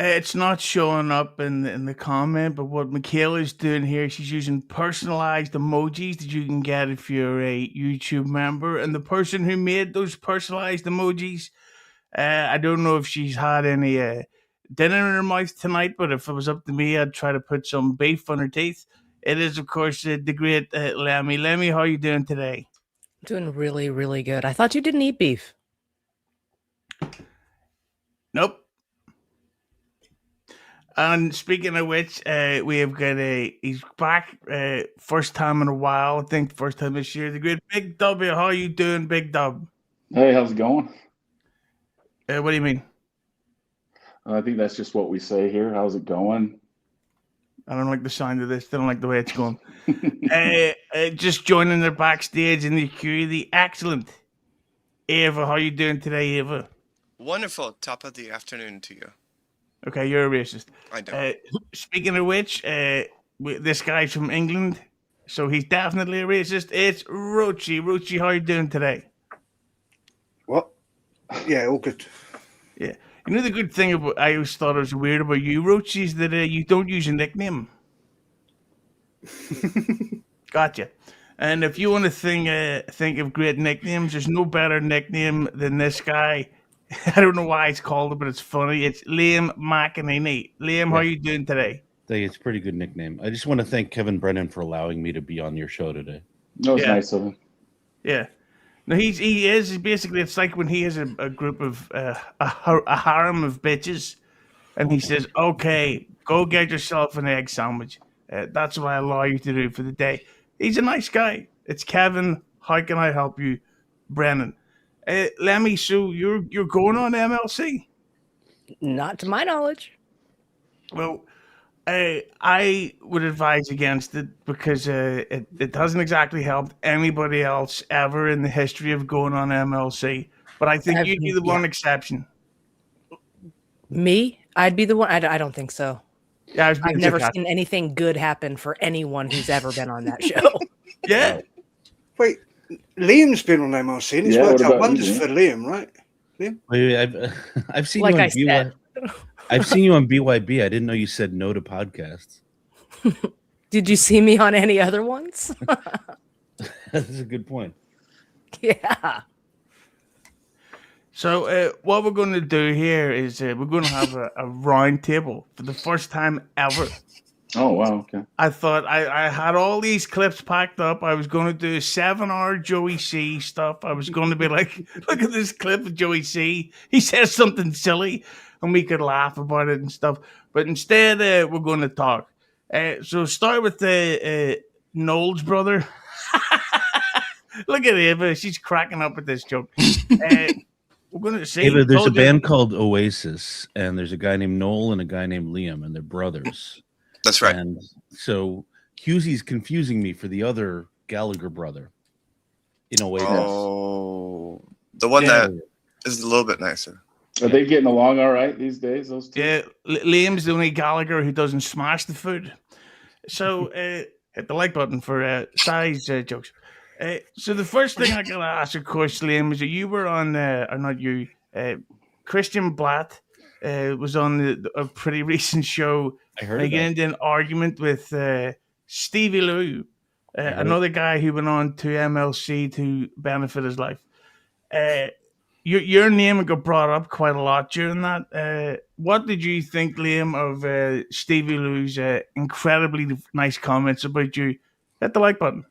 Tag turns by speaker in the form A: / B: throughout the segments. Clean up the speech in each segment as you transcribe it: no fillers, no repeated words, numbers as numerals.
A: It's not showing up in the comment, but what Michaela's doing here, she's using personalized emojis that you can get if you're a YouTube member. And the person who made those personalized emojis, I don't know if she's had any dinner in her mouth tonight, but if it was up to me, I'd try to put some beef on her teeth. It is, of course, the great Lemmi. Lemmi, how are you doing today?
B: Doing really, really good. I thought you didn't eat beef.
A: Nope. And speaking of which, we have got he's back, first time in a while. I think first time this year. The great Big Dubyah. How are you doing, Big Dub?
C: Hey, how's it going?
A: What do you mean?
C: I think that's just what we say here. How's it going?
A: I don't like the sound of this. I don't like the way it's going. Just joining the backstage in the queue, the excellent Ava. How are you doing today, Ava?
D: Wonderful. Top of the afternoon to you.
A: Okay, you're a racist.
D: I know.
A: Speaking of which, this guy's from England, so he's definitely a racist. It's Roachy. Roachy, how are you doing today?
E: What? Yeah, all good.
A: Yeah. You know the good thing about, I always thought it was weird about you, Roachy, is that you don't use a nickname. Gotcha. And if you want to think of great nicknames, there's no better nickname than this guy. I don't know why it's called it, but it's funny. It's Liam McEneaney. Liam, how are you doing today?
F: It's a pretty good nickname. I just want to thank Kevin Brennan for allowing me to be on your show today.
C: No, it's nice of him.
A: Yeah. No, he is. Basically, it's like when he has a group of a harem of bitches, and he says, "Okay, go get yourself an egg sandwich." That's what I allow you to do for the day. He's a nice guy. It's Kevin. How can I help you, Brennan? Lemmi, so you're going on MLC?
B: Not to my knowledge.
A: Well, I would advise against it because it hasn't exactly helped anybody else ever in the history of going on MLC. But I think you'd be the one exception.
B: Me? I'd be the one. I don't think so.
A: Yeah,
B: I've never seen anything good happen for anyone who's ever been on that show.
A: Yeah.
E: Wait, Liam's been on MLC and he's worked out wonders for Liam, right? Liam?
F: Wait, I've seen
B: like
F: you on
B: I said.
F: I've seen you on BYB. I didn't know you said no to podcasts.
B: Did you see me on any other ones?
F: That's a good point.
B: Yeah.
A: So what we're going to do here is we're going to have a round table for the first time ever.
C: Oh, wow. Okay.
A: I thought I had all these clips packed up. I was going to do 7-hour Joey C stuff. I was going to be like, look at this clip of Joey C. He says something silly and we could laugh about it and stuff. But instead, we're going to talk. So start with Noel's brother. Look at Ava. She's cracking up at this joke. We're going to say...
F: Ava, there's a band called Oasis, and there's a guy named Noel and a guy named Liam, and they're brothers.
D: That's right.
F: And so Hughesy's confusing me for the other Gallagher brother. In a way.
D: Oh, the one that is a little bit nicer.
C: Are they getting along all right these days, those two?
A: Yeah, Liam's the only Gallagher who doesn't smash the food. So hit the like button for size jokes. So the first thing I gotta ask, of course, Liam, is that you were on, or not you, Christian Blatt was on a pretty recent show.
F: I heard
A: getting into an argument with Stevie Lou, another guy who went on to MLC to benefit his life. Your name got brought up quite a lot during that. What did you think, Liam, of Stevie Lou's incredibly nice comments about you? Hit the like button.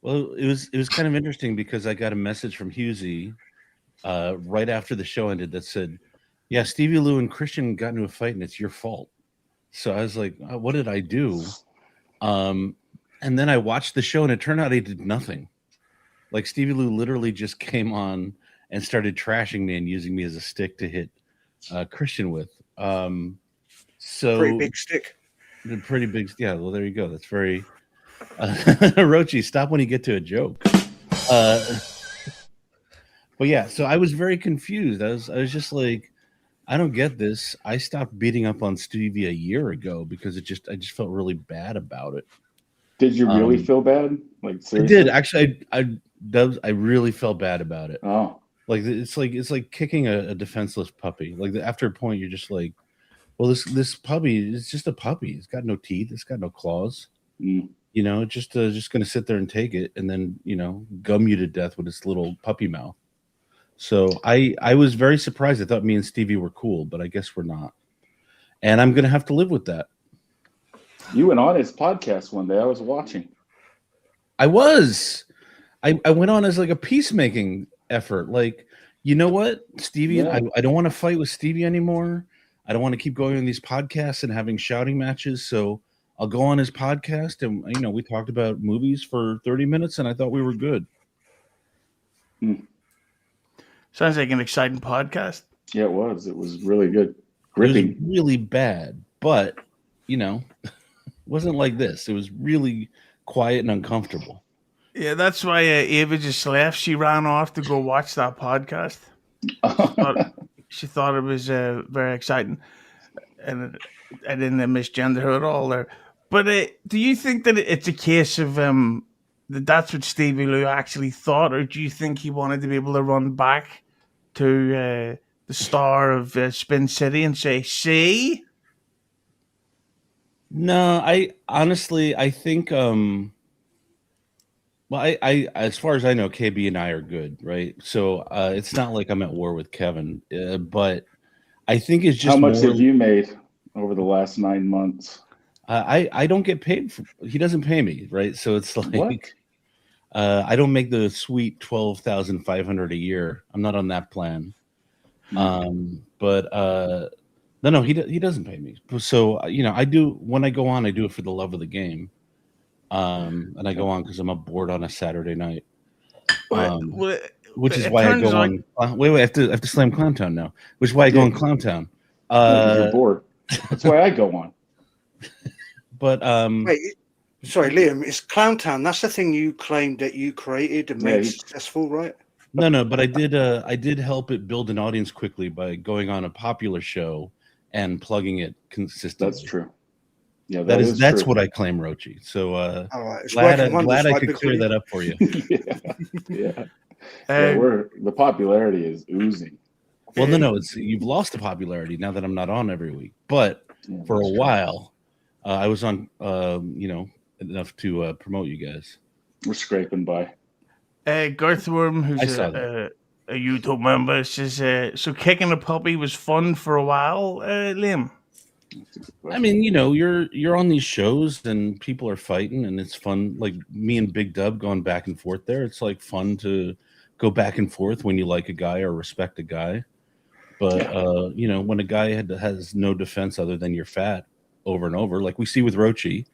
F: Well, it was kind of interesting because I got a message from Hughesy right after the show ended that said, "Yeah, Stevie Lou and Christian got into a fight and it's your fault." So I was like, "What did I do?" And then I watched the show and it turned out I did nothing. Like Stevie Lou literally just came on and started trashing me and using me as a stick to hit Christian with. So
E: pretty big stick.
F: Pretty big. Yeah. Well, there you go. That's very. Roachy, stop when you get to a joke. But yeah, so I was very confused. I was just like, I don't get this. I stopped beating up on Stevie a year ago because I just felt really bad about it.
C: Did you really feel bad? Like seriously?
F: I did actually. I really felt bad about it.
C: Oh,
F: like it's like kicking a defenseless puppy. Like after a point, you're just like, Well, this puppy is just a puppy. It's got no teeth. It's got no claws.
C: Mm.
F: You know, just going to sit there and take it, and then gum you to death with its little puppy mouth. So I was very surprised. I thought me and Stevie were cool, but I guess we're not. And I'm going to have to live with that.
C: You went on his podcast one day. I was watching.
F: I was. I went on as like a peacemaking effort. Like, you know what, Stevie?
C: Yeah.
F: I don't want to fight with Stevie anymore. I don't want to keep going on these podcasts and having shouting matches. So I'll go on his podcast, and we talked about movies for 30 minutes, and I thought we were good.
A: Sounds like an exciting podcast.
C: Yeah, it was. It was really good. Gripping.
F: It was really bad, but it wasn't like this. It was really quiet and uncomfortable.
A: Yeah, that's why Ava just left. She ran off to go watch that podcast. She thought it was very exciting, and I didn't misgender her at all there. But do you think that it's a case of that's what Stevie Lou actually thought, or do you think he wanted to be able to run back to the star of Spin City and say, "See"?
F: No, I think I as far as I know, KB and I are good, right? So it's not like I'm at war with Kevin, but I think it's just
C: how much have you made over the last 9 months?
F: I don't get paid he doesn't pay me, right? So it's like I don't make the sweet $12,500 a year. I'm not on that plan. But no, he doesn't pay me. So I do when I go on, I do it for the love of the game. And I go on because I'm up bored on a Saturday night. Which is why I go on. Wait, I have to slam Clowntown now. Which is why I go on Clowntown.
C: You're bored. That's why I go on.
F: But
E: wait, sorry, Liam, it's Clowntown. That's the thing you claimed that you created and made successful, right?
F: No, but I did help it build an audience quickly by going on a popular show and plugging it consistently.
C: That's true. Yeah,
F: that's what I claim, Roachy. So glad I could clear that up for you.
C: yeah. The popularity is oozing.
F: Well, no, you've lost the popularity now that I'm not on every week. But for a while, I was on, enough to promote you guys.
C: We're scraping by.
A: Girthworm, who's a YouTube member, says, so kicking a puppy was fun for a while, Liam.
F: I mean, you're on these shows and people are fighting and it's fun. Like me and Big Dub going back and forth there. It's like fun to go back and forth when you like a guy or respect a guy. But, when a guy has no defense other than you're fat over and over, like we see with Roachy,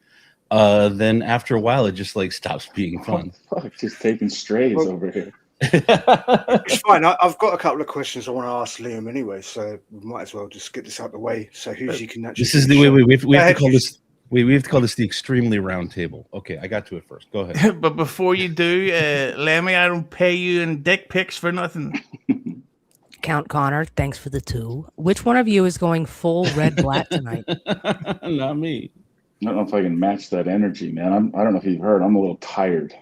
F: then after a while, it just like stops being fun.
C: Oh, fuck, just taking strays over here.
E: It's fine. I've got a couple of questions I want to ask Liam anyway, so we might as well just get this out of the way. So who's you can actually.
F: This is the way we have to call this. We have to call this the extremely round table. Okay, I got to it first. Go ahead.
A: But before you do, Lemmi, I don't pay you in dick pics for nothing.
B: Count Connor, thanks for the 2. Which one of you is going full red black tonight?
F: Not me.
C: I don't know if I can match that energy, man. I don't know if you've heard. I'm a little tired.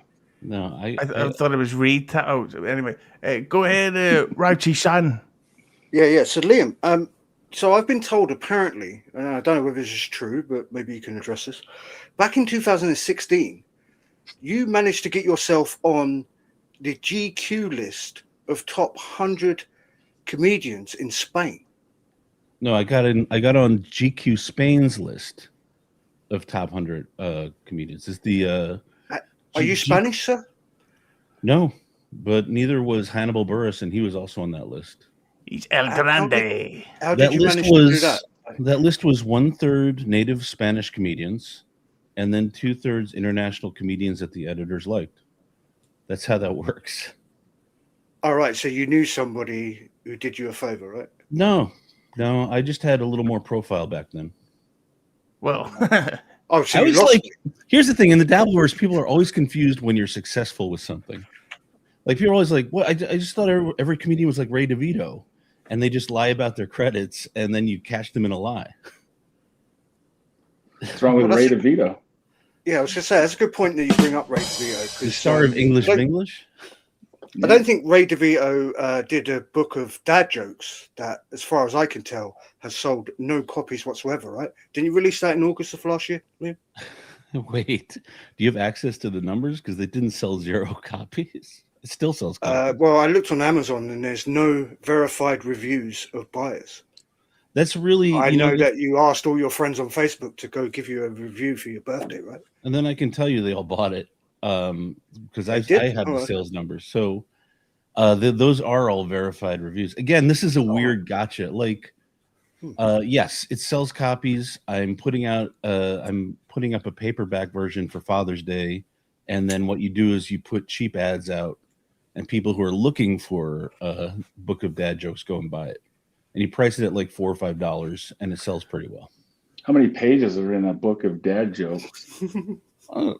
F: No,
A: I thought it was anyway, go ahead, Roachy son.
E: Yeah. So Liam, so I've been told apparently, and I don't know whether this is true, but maybe you can address this. Back in 2016, you managed to get yourself on the GQ list of top 100 comedians in Spain.
F: No, I got on GQ Spain's list of top 100 comedians. It's the
E: Are you Spanish, sir?
F: No, but neither was Hannibal Buress, and he was also on that list.
A: He's El Grande.
E: How did you manage to do that?
F: That list was 1/3 native Spanish comedians, and then 2/3 international comedians that the editors liked. That's how that works.
E: All right, so you knew somebody who did you a favor, right?
F: No, I just had a little more profile back then.
A: Well,
E: oh, so
F: I was like, here's the thing: in the Dabbleverse, people are always confused when you're successful with something. Like people are always like, "What?" I just thought every comedian was like Ray DeVito, and they just lie about their credits, and then you catch them in a lie.
C: What's wrong with Ray DeVito?
E: Yeah, I was going to say that's a good point that you bring up Ray DeVito.
F: The star of English.
E: I don't think Ray DeVito did a book of dad jokes that, as far as I can tell, has sold no copies whatsoever, right? Didn't you release that in August of last year, Liam?
F: Wait, do you have access to the numbers? Because they didn't sell 0 copies. It still sells copies.
E: Well, I looked on Amazon and there's no verified reviews of buyers.
F: That's really...
E: I know that you asked all your friends on Facebook to go give you a review for your birthday, right?
F: And then I can tell you they all bought it because I have the sales numbers. So those are all verified reviews. Again, this is a weird gotcha. Like, yes, it sells copies. I'm putting up a paperback version for Father's Day, and then what you do is you put cheap ads out, and people who are looking for a book of dad jokes go and buy it. And you price it at like $4 or $5, and it sells pretty well.
C: How many pages are in a book of dad jokes?
F: I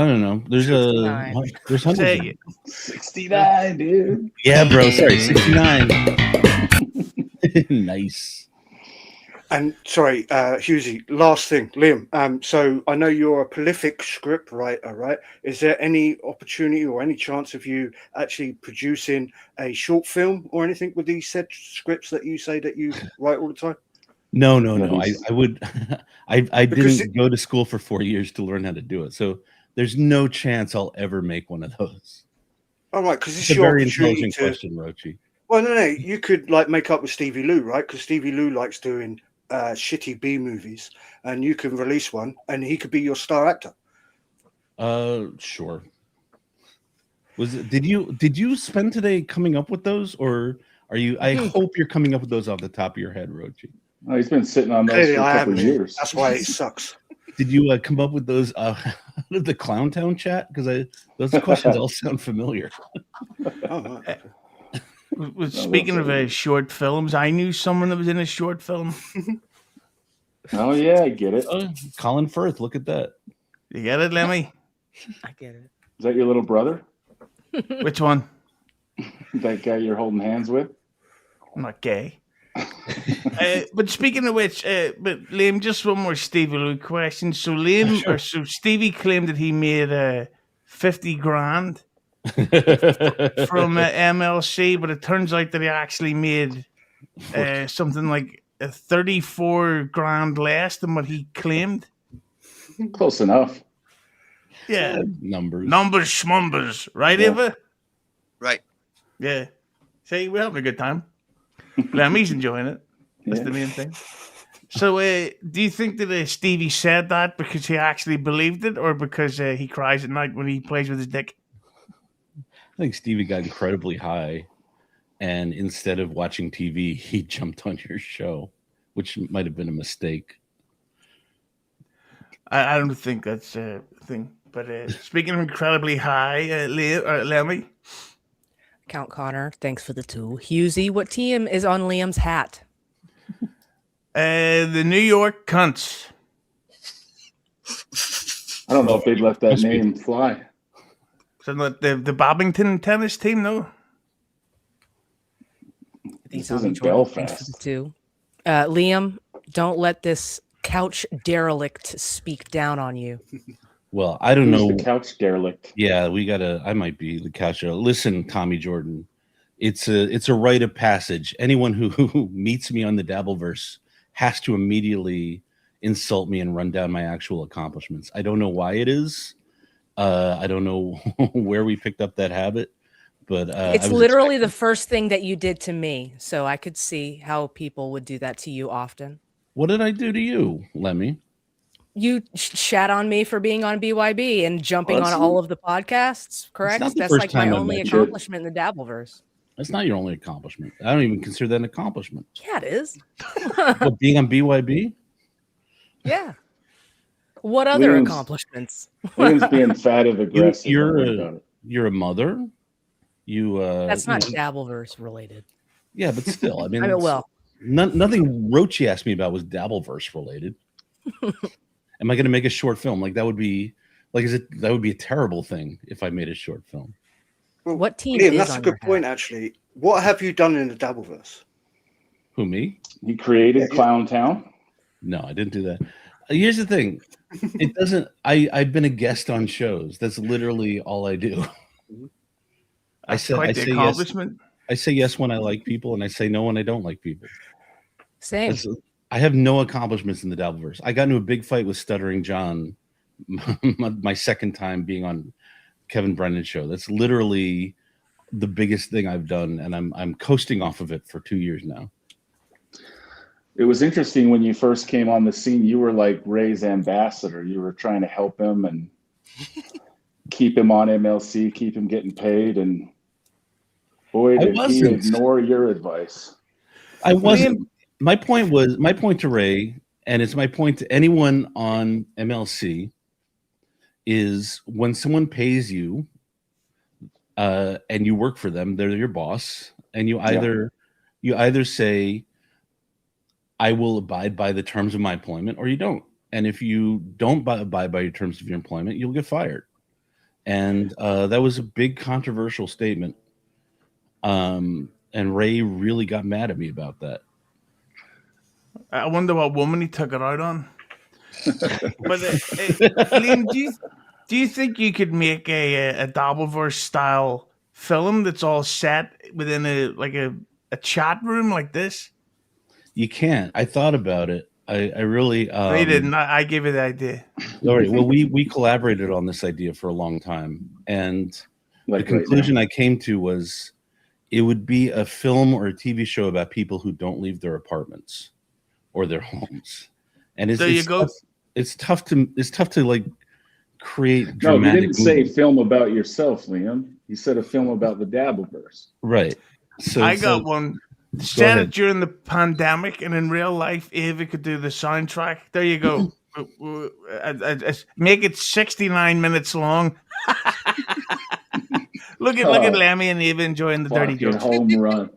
F: don't know. There's
B: 69.
F: There's hundreds.
C: 69, dude.
F: Yeah, bro. Sorry, 69. Nice.
E: And sorry, Husey, last thing, Liam. So I know you're a prolific script writer, right? Is there any opportunity or any chance of you actually producing a short film or anything with these said scripts that you say that you write all the time?
F: No. I would. I didn't go to school for 4 years to learn how to do it, so there's no chance I'll ever make one of those.
E: All right, because it's
F: a
E: your
F: very
E: opportunity
F: intelligent
E: to.
F: question, Roachy.
E: Well, no. You could like make up with Stevie Lou, right? Because Stevie Lou likes doing shitty B movies, and you can release one, and he could be your star actor.
F: Sure. Did you spend today coming up with those, or are you? I hope you're coming up with those off the top of your head, Roachy.
C: Oh, he's been sitting on those
E: Clearly,
C: for a
E: I
C: couple
E: haven't.
C: of years.
E: That's why it sucks.
F: Did you come up with those out of the Clown Town chat? Because those questions all sound familiar.
E: Oh, right.
A: Speaking of short films, I knew someone that was in a short film.
C: Oh yeah, I get it.
F: Colin Firth, look at that.
A: You get it, Lemmi?
B: I get it.
C: Is that your little brother?
A: Which one?
C: That guy you're holding hands with?
A: I'm not gay. But speaking of which, but Liam, just one more Stevie Lou question. So Liam,
F: Sure.
A: so Stevie claimed that he made 50 grand from MLC, but it turns out that he actually made something like 34 grand less than what he claimed.
C: Close enough.
A: Yeah,
F: Numbers.
A: schmumbers, right,
C: Yeah.
A: Ava?
D: Right.
A: Yeah. See, we're having a good time. Lemmy's enjoying it. That's
C: Yeah.
A: the main thing. So, do you think that Stevie said that because he actually believed it, or because he cries at night when he plays with his dick?
F: I think Stevie got incredibly high, and instead of watching TV, he jumped on your show, which might have been a mistake.
A: I don't think that's a thing. But speaking of incredibly high, Lemmy,
B: Count Connor, thanks for the 2. Husey, what team is on Liam's hat?
A: the New York Cunts.
C: I don't know if they'd let that name fly.
A: So not the Bobbington tennis team, no?
C: This
B: Zombie
C: isn't
B: Jordan, thanks for
C: Belfast.
B: the 2. Liam, don't let this couch derelict speak down on you.
F: Well, I don't
C: Who's
F: know.
C: the couch derelict?
F: Yeah, I might be the couch. Listen, Tommy Jordan, it's a rite of passage. Anyone who meets me on the Dabbleverse has to immediately insult me and run down my actual accomplishments. I don't know why it is. I don't know where we picked up that habit, but
B: It's literally the first thing that you did to me, so I could see how people would do that to you often.
F: What did I do to you, Lemmy?
B: You shat on me for being on BYB and jumping
F: Well,
B: on
F: that's-
B: all of the podcasts, correct?
F: not the
B: That's
F: first
B: like my
F: time I
B: only
F: met you.
B: accomplishment in the Dabbleverse.
F: That's not your only accomplishment. I don't even consider that an accomplishment.
B: Yeah, it is.
F: What, being on BYB?
B: Yeah. What other
C: Liam's-
B: accomplishments?
C: Liam's being fat and aggressive.
F: You're
C: Don't worry
F: a-
C: about it.
F: You're a mother. You
B: That's not
F: you-
B: Dabbleverse related.
F: Yeah, but still, I mean,
B: I mean, well,
F: nothing Roachy asked me about was Dabbleverse related. Am I going to make a short film? Like that would be that would be a terrible thing if I made a short film.
E: Well,
B: What team
E: Liam,
B: is
E: that's a
B: on
E: good
B: your hat?
E: point, actually. What have you done in the Dabbleverse?
F: Who, me?
C: He created
E: Yeah.
C: Clown Town.
F: No, I didn't do that. Here's the thing. It doesn't I've been a guest on shows. That's literally all I do. I
A: That's quite the
F: say yes.
A: accomplishment.
F: I say yes when I like people, and I say no when I don't like people.
B: Same.
F: I have no accomplishments in the Dabbleverse. I got into a big fight with Stuttering John my second time being on Kevin Brennan's show. That's literally the biggest thing I've done, and I'm coasting off of it for 2 years now.
C: It was interesting when you first came on the scene. You were like Ray's ambassador. You were trying to help him and keep him on MLC, keep him getting paid, and boy, did he ignore your advice.
F: I wasn't. My point to Ray, and it's my point to anyone on MLC, is when someone pays you and you work for them, they're your boss, and you either say, I will abide by the terms of my employment, or you don't. And if you don't abide by your terms of your employment, you'll get fired. And that was a big controversial statement. And Ray really got mad at me about that.
A: I wonder what woman he took it out on. But Liam, do you think you could make a Dabbleverse style film that's all set within a chat room like this?
F: You can't. I thought about it. I really.
A: They didn't. I gave you the idea.
F: All right. Well, we collaborated on this idea for a long time, and the conclusion I came to was it would be a film or a TV show about people who don't leave their apartments or their homes. And it's tough to like create dramatic.
C: No, you didn't say film about yourself, Liam. You said a film about the Dabbleverse.
F: Right. So
A: I got one. Set it during the pandemic, and in real life, Ava could do the soundtrack. There you go. Make it 69 minutes long. Look at Lemmi and Ava enjoying the dirty jokes.
C: Home run.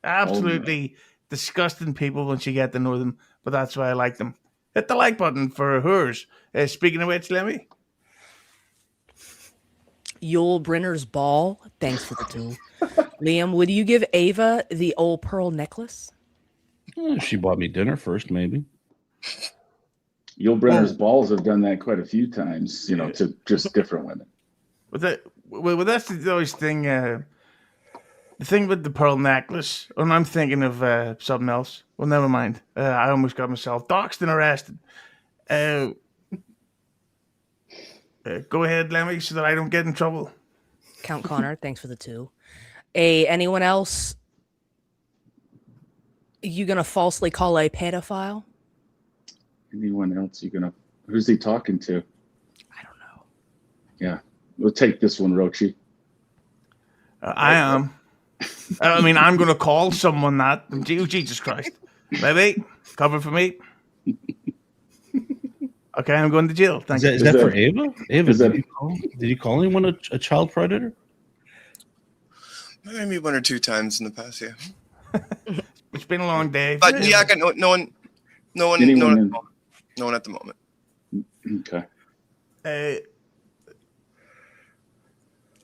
A: Absolutely disgusting people once you get to know them, but that's why I like them. Hit the like button for hers. Speaking of which, Lemmi.
B: Yul Brynner's ball. Thanks for the two. Liam, would you give Ava the old pearl necklace?
F: She bought me dinner first, maybe.
C: Yul Brynner's balls have done that quite a few times, to just different women.
A: Well, that's the always thing. The thing with the pearl necklace, and I'm thinking of something else. Well, never mind. I almost got myself doxxed and arrested. Go ahead, Lemmi, so that I don't get in trouble.
B: Count Connor, thanks for the two. Anyone else you gonna falsely call a pedophile?
C: Anyone else who's he talking to?
B: I don't know.
C: Yeah, we'll take this one, Roachy.
A: I am. I mean, I'm gonna call someone that. Jesus Christ, baby, cover for me. Okay, I'm going to jail. Thank you.
F: Is that for Ava? Ava, did you call anyone a child predator?
D: Maybe 1 or 2 times in the past, yeah.
A: It's been a long day.
D: But yeah, I got no one at the moment.
C: Okay.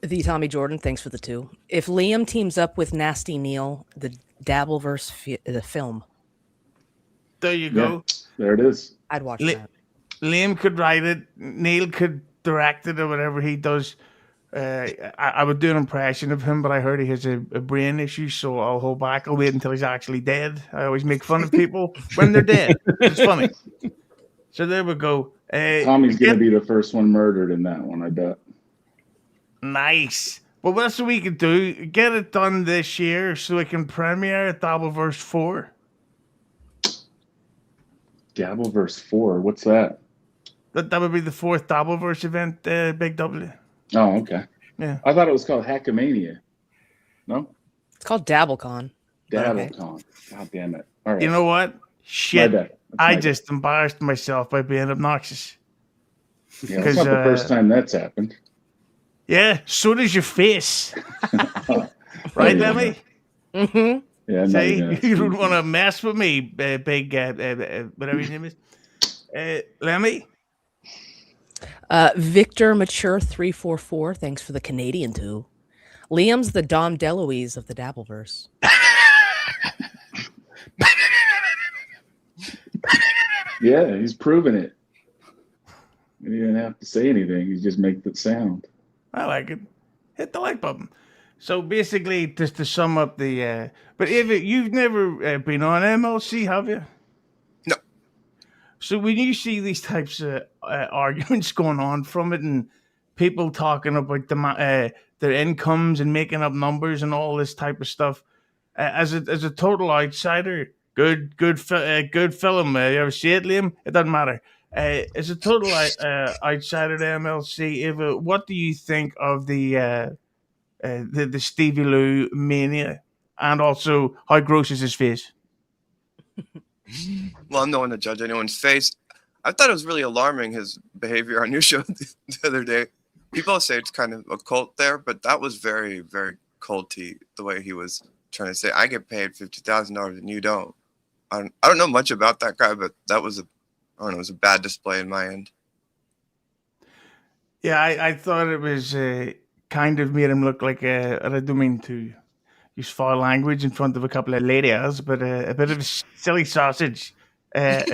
B: The Tommy Jordan, thanks for the two. If Liam teams up with Nasty Neil, the Dabbleverse the film.
A: There you go.
C: There it is.
B: I'd watch that.
A: Liam could write it. Neil could direct it or whatever he does. I would do an impression of him, but I heard he has a brain issue, so I'll hold back. I'll wait until he's actually dead. I always make fun of people when they're dead. It's funny. So there we go.
C: Tommy's going to be the first one murdered in that one, I bet.
A: Nice. Well, that's what we could do. Get it done this year so we can premiere Dabbleverse 4.
C: Dabbleverse 4? What's that?
A: That would be the 4th Dabbleverse event, Big W.
C: Oh, okay.
A: Yeah.
C: I thought it was called Hackamania. No?
B: It's called DabbleCon.
C: DabbleCon. Okay. God damn it. All right.
A: You know what? Shit. I
C: bad.
A: just embarrassed myself by being obnoxious.
C: Yeah, it's not the first time that's happened.
A: Yeah, so does your face. Right, Lemmi?
B: Mm-hmm.
C: Yeah,
A: see, you don't want to mess with me, big, whatever your name is. Lemmi?
B: Victor Mature 344, thanks for the Canadian two. Liam's the Dom DeLuise of the Dabbleverse.
C: Yeah, he's proven it. He didn't have to say anything. He just make the sound.
A: I like it. hit the like button. So basically, just to sum up the, but Ava, you've never been on MLC, have you?
D: No.
A: So when you see these types of arguments going on from it, and people talking about their incomes and making up numbers and all this type of stuff, as a total outsider, good film. You ever see it, Liam? It doesn't matter. As a total outsider to MLC, Ava, what do you think of the Stevie Lou mania, and also how gross is his face?
D: Well, I'm no one to judge anyone's face. I thought it was really alarming, his behavior on your show the other day. People say it's kind of a cult there, but that was very, very culty, the way he was trying to say, I get paid $50,000 and you don't. I don't know much about that guy, but that was it was a bad display in my end.
A: Yeah, I thought it was kind of made him look like I don't mean to use foul language in front of a couple of ladies, but a bit of a silly sausage. Nice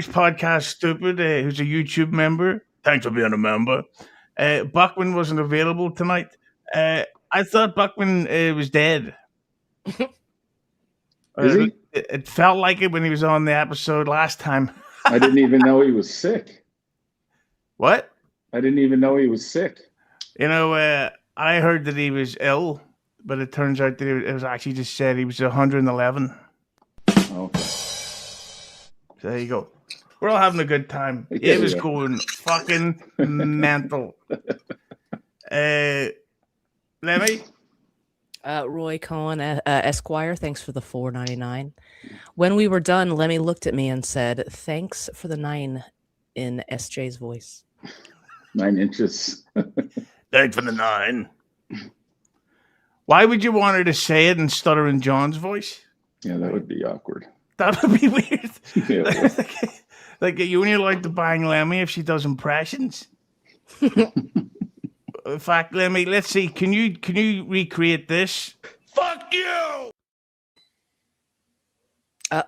A: podcast, Stupid, who's a YouTube member. Thanks for being a member. Buckman wasn't available tonight. I thought Buckman was dead.
C: Is he?
A: It felt like it when he was on the episode last time.
C: I didn't even know he was sick.
A: What?
C: I didn't even know he was sick.
A: You know, I heard that he was ill, but it turns out that it was actually just said he was 111.
C: Okay.
A: So there you go. We're all having a good time.
C: Yeah,
A: It was
C: yeah.
A: going fucking mental. Lemmi?
B: Roy Cohen, Esquire, thanks for the $4.99. When we were done, Lemmy looked at me and said, "Thanks for the 9" in SJ's voice.
C: 9 inches.
A: Thanks for the 9. Why would you want her to say it in Stuttering John's voice?
C: Yeah, that would be awkward.
A: That would be weird.
C: Yeah.
A: Like you only like to bang Lemmy if she does impressions. In fact, Lemmy, let's see. Can you recreate this? Fuck you!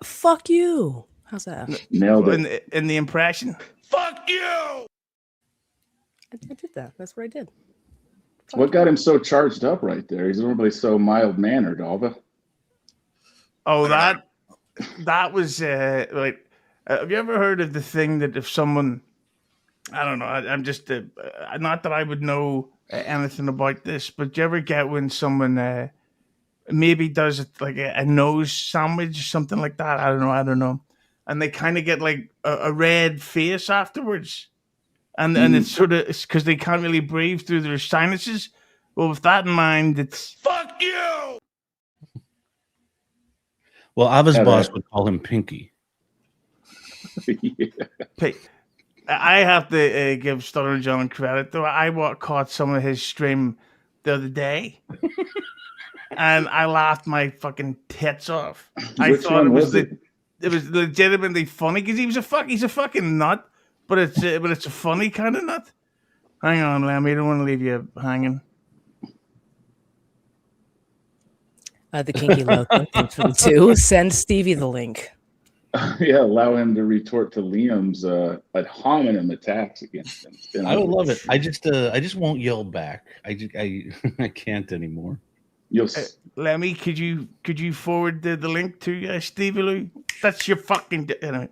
B: Fuck you. How's that?
C: Nailed it.
A: In the impression. Fuck you!
B: I did that. That's what I did.
C: What got him so charged up right there? He's normally so mild mannered, Ava.
A: Oh, that was like. Have you ever heard of the thing that if someone, I don't know, I'm just not that I would know anything about this, but do you ever get when someone maybe does it like a nose sandwich or something like that? I don't know, and they kind of get like a red face afterwards, and it's sort of because they can't really breathe through their sinuses. Well, with that in mind, it's fuck you.
F: Well, Ava's
C: Yeah,
F: boss
C: that-
F: would call him Pinky.
C: Yeah.
A: I have to give Stuttering John credit though. I caught some of his stream the other day, and I laughed my fucking tits off. I
C: Which
A: thought
C: one
A: it was
C: was it?
A: it was legitimately funny because he's a fucking nut, but it's a funny kind of nut. Hang on, Lemmy, I don't want to leave you hanging.
B: The Kinky Loco, thanks for the 2. Send Stevie the link.
C: Yeah, allow him to retort to Liam's ad hominem attacks against him. Then
F: I would love it. I just won't yell back. I can't anymore.
C: You'll
A: Lemmy, could you forward the link to Stevie Lou? That's your fucking anyway.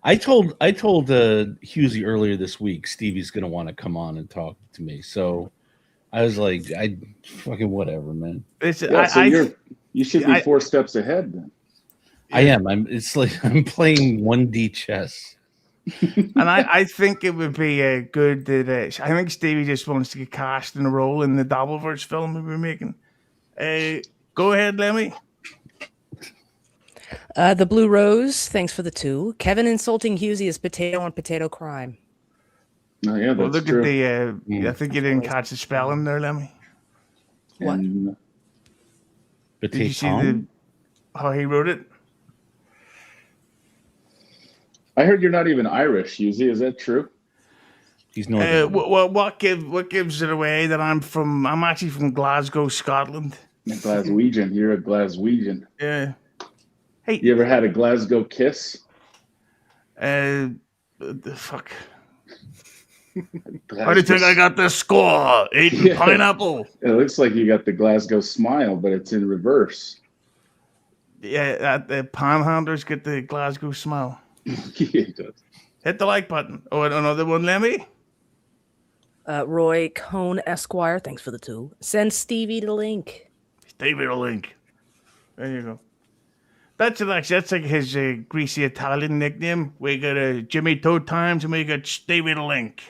F: I told Husey earlier this week Stevie's gonna want to come on and talk to me. So I was like, I fucking whatever, man.
C: you should be 4 steps ahead then.
F: I am. It's like I'm playing 1D chess.
A: And I think it would be good that I think Stevie just wants to get cast in a role in the Dabbleverse film that we're making. Go ahead, Lemmy.
B: The Blue Rose, thanks for the 2. Kevin insulting Husey is potato on potato crime.
C: Oh yeah, that's
A: Well, look
C: true.
A: at the. I think you didn't catch the spelling there, Lemmy.
B: What?
C: And
A: Did you see how he wrote it?
C: I heard you're not even Irish, Husey. Is that true?
F: He's northern.
A: What gives it away that I'm actually from Glasgow, Scotland.
C: A Glaswegian. You're a Glaswegian.
A: Yeah. Hey.
C: You ever had a Glasgow kiss?
A: The fuck. How do you think I got this score? Eating pineapple.
C: It looks like you got the Glasgow smile, but it's in reverse.
A: Yeah, the panhandlers get the Glasgow smile.
C: It does.
A: Hit the like button. Oh, another one, Lemmi.
B: Roy Cone Esquire, thanks for the 2. Send Stevie the link.
A: Stevie the link. There you go. That's like his greasy Italian nickname. We got Jimmy Toe Times and we got Stevie the Link.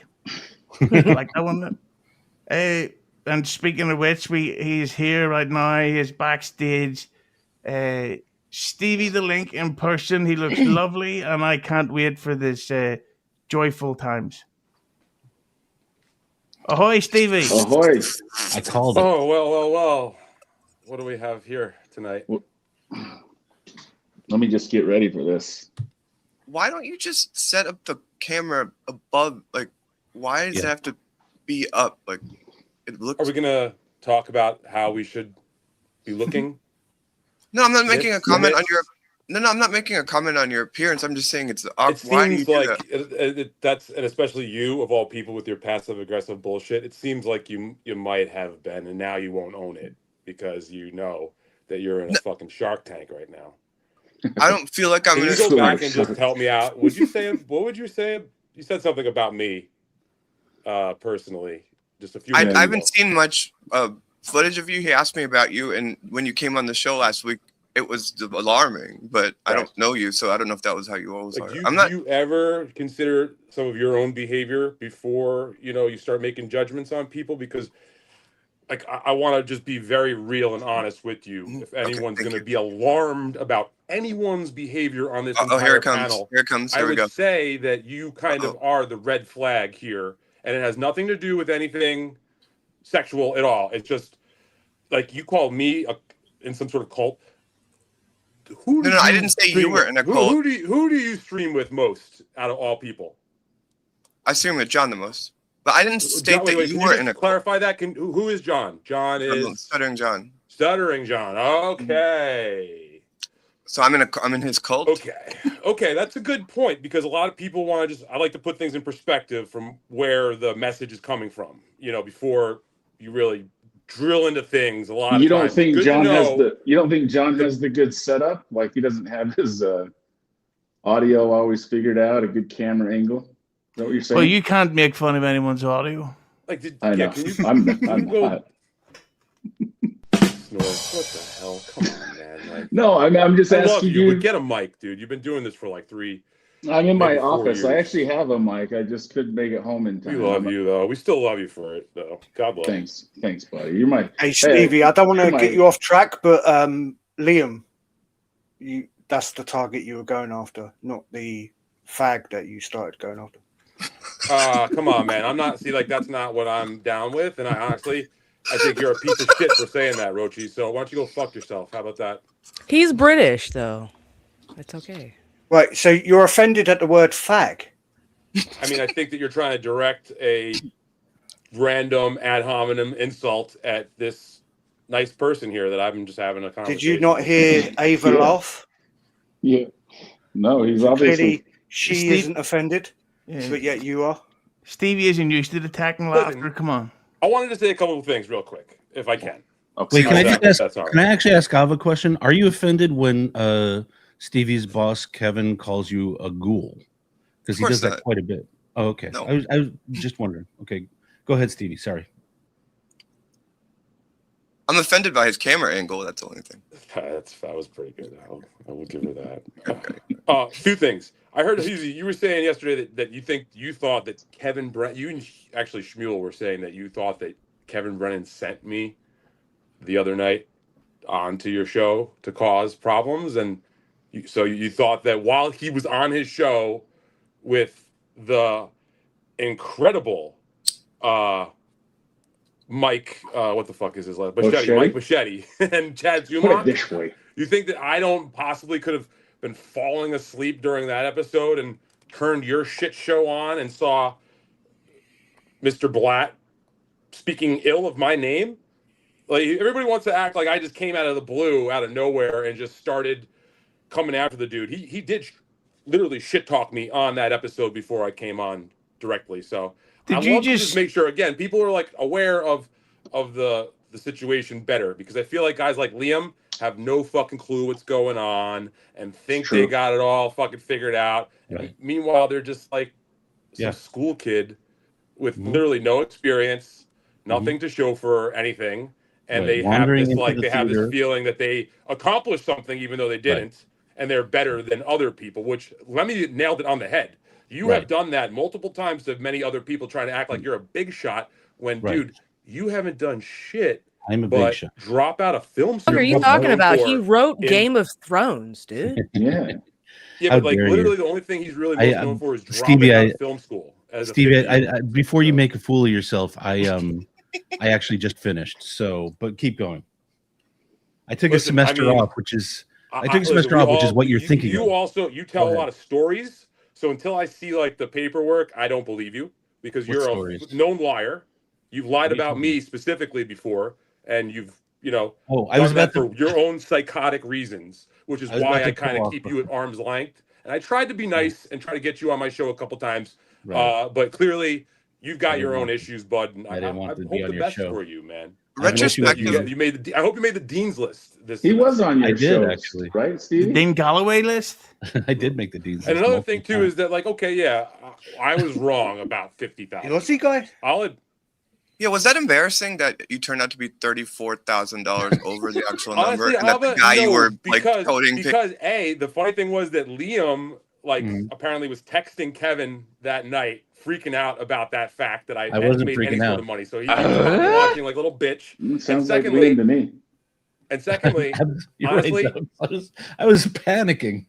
A: Like that one. And speaking of which, he's here right now. He's backstage. Stevie the Link in person. He looks lovely, and I can't wait for this joyful times. Ahoy, Stevie!
C: Ahoy!
F: I called it.
G: Oh, well. What do we have here tonight?
C: Let me just get ready for this.
D: Why don't you just set up the camera above? Like, why does it have to be up? Like, it looks.
G: Are we gonna talk about how we should be looking?
D: No, I'm not making a comment on your. No, I'm not making a comment on your appearance. I'm just saying it's up.
G: It seems like that's, and especially you of all people with your passive aggressive bullshit. It seems like you might have been, and now you won't own it because you know that you're in a fucking Shark Tank right now.
D: I don't feel like I'm
G: Can
D: in
G: you
D: a
G: go back and just help me out? Would you say? What would you say? You said something about me, personally, just a few.
D: I
G: minutes
D: haven't
G: ago.
D: seen much footage of you. He asked me about you, and when you came on the show last week, it was alarming. But I don't know you, so I don't know if that was how you always are.
G: Do you ever consider some of your own behavior before you start making judgments on people? Because like I want to just be very real and honest with you. If anyone's going to be alarmed about anyone's behavior on this entire panel,
D: here it comes.
G: I would say that you kind of are the red flag here, and it has nothing to do with anything sexual at all. It's just like you called me in some sort of cult.
D: No, I didn't say you were in a cult.
G: Who do you stream with most out of all people?
D: I stream with John the most, but I didn't state that you were in a cult.
G: Clarify that. Who is John? John is
D: Stuttering John.
G: Stuttering John. Okay.
D: So I'm in his cult.
G: Okay, that's a good point because a lot of people want to I like to put things in perspective from where the message is coming from. Before you really drill into things. A lot of
C: you
G: times.
C: don't think John has the good setup? Like he doesn't have his audio always figured out, a good camera angle? Is that what you're saying?
A: Well, you can't make fun of anyone's audio.
G: Like,
C: I know.
G: Can you,
C: I'm
G: not.
C: not.
G: What the hell? Come on, man. Like,
C: no, I'm just asking
G: love
C: you.
G: But get a mic, dude. You've been doing this for like 3.
C: I'm in my
G: maybe 4
C: office.
G: years.
C: I actually have a mic. I just couldn't make it home in time.
G: We love you, though. We still love you for it, though. God bless.
C: Thanks, buddy. You're my.
E: Hey, Stevie, I don't want to get you off track, but Liam, that's the target you were going after, not the fag that you started going after.
G: Come on, man. I'm not. See, like that's not what I'm down with, and I think you're a piece of shit for saying that, Roachy. So why don't you go fuck yourself? How about that?
B: He's British, though. It's okay.
E: Right, so you're offended at the word fag?
G: I mean, I think that you're trying to direct a random ad hominem insult at this nice person here that I'm just having a conversation.
E: Did you not hear Ava laugh?
C: Yeah. No, he's obviously.
E: She isn't offended, but yet you are.
A: Stevie isn't used to the attacking laughter. Come on.
G: I wanted to say a couple of things real quick, if I can.
C: Okay.
F: Wait, can I actually ask Ava a question? Are you offended when Stevie's boss Kevin calls you a ghoul? Because he does that quite a bit. Oh, okay.
D: No.
F: I was just wondering. Okay, go ahead, Stevie. Sorry.
D: I'm offended by his camera angle. That's the only thing.
G: That was pretty good. I will give her that. 2 things. I heard you were saying yesterday that you thought that Kevin Brennan, you and actually Shmuel were saying that you thought that Kevin Brennan sent me the other night onto your show to cause problems, and so you thought that while he was on his show with the incredible Mike, what the fuck is his last? Mike Machete and Chad Zumach. You think that I don't possibly could have been falling asleep during that episode and turned your shit show on and saw Mr. Blatt speaking ill of my name? Like everybody wants to act like I just came out of the blue, out of nowhere, and just started coming after the dude. He did literally shit talk me on that episode before I came on directly. So
A: Did
G: I
A: you
G: want to
A: just
G: just make sure again people are like aware of the situation better, because I feel like guys like Liam have no fucking clue what's going on and think they
C: true.
G: got it all fucking figured out. And
F: Right.
G: meanwhile, they're just like some
F: Yeah.
G: school kid with
F: Mhm.
G: literally no experience, nothing to show for anything, and
F: Right.
G: they have
F: Wandering
G: this
F: into
G: like
F: the
G: they have this
F: theater.
G: feeling that they accomplished something even though they didn't, and they're better than other people. Which Lemmi nailed it on the head. You have
F: Right.
G: done that multiple times to many other people trying to act like you're a big shot when,
F: Right.
G: dude, you haven't done shit
F: I'm a big
G: but
F: shot.
G: drop out a film
B: What
G: series.
B: are you
G: you're
B: talking
G: known
B: about? He
G: for
B: wrote
G: in-
B: Game of Thrones, dude.
C: Yeah.
G: Yeah,
F: How
G: but like
F: dare you.
G: literally the only thing he's really
F: I,
G: most known for is dropping
F: Stevie,
G: out
F: I-
G: of film school as a
F: Stevie,
G: 50-year-old.
F: I before you
G: So-
F: make a fool of yourself, I actually just finished. So, but keep going. I took
G: Listen,
F: a semester
G: I mean,
F: off, which is I took a
G: listen,
F: semester
G: we
F: off, which is
G: all-
F: what you're
G: you-
F: thinking
G: You
F: of.
G: also you tell
F: Go
G: a
F: ahead.
G: lot of stories. So until I see like the paperwork, I don't believe you, because
F: What
G: you're
F: stories?
G: a known liar. You've lied
F: What are you
G: about
F: talking
G: me specifically before, and you've
F: Oh, I
G: done
F: was about
G: that
F: to.
G: for your own psychotic reasons, which is
F: I was
G: why
F: about to
G: I kind
F: pull
G: of
F: off
G: keep you at arm's length. And I tried to be nice and try to get you on my show a couple times,
F: Right.
G: but clearly you've
F: I
G: got
F: didn't
G: your own
F: want to.
G: issues, bud. And
F: I didn't want to
G: hope
F: be on
G: the
F: your
G: best
F: show.
G: for you, man.
F: I have an issue with
D: Retrospective.
G: You made the. I hope you made the dean's list. This
C: He was
G: semester.
C: on your
F: I did,
C: shows,
F: actually.
C: right,
A: the
C: Stevie?
A: Dane Galloway list?
F: I did make the dean's
G: And
F: list
G: another thing
F: multiple
G: too
F: times.
G: is that like, okay, yeah, I was wrong about
E: The
G: 50,000.
E: Aussie guy?
D: Yeah, was that embarrassing that you turned out to be $34,000 over the actual number,
G: Honestly,
D: and that the
G: Ava,
D: guy you
G: no,
D: were like
G: because
D: toting?
G: because the funny thing was that Liam
F: Mhm.
G: apparently was texting Kevin that night, freaking out about that fact that I
F: I
G: hadn't
F: wasn't
G: made any
F: freaking
G: sort
F: out.
G: of money. So he was watching like a little bitch.
C: Sounds
G: secondly-
C: like Liam to me.
G: And secondly,
F: You're
G: honestly-
F: right, I was panicking.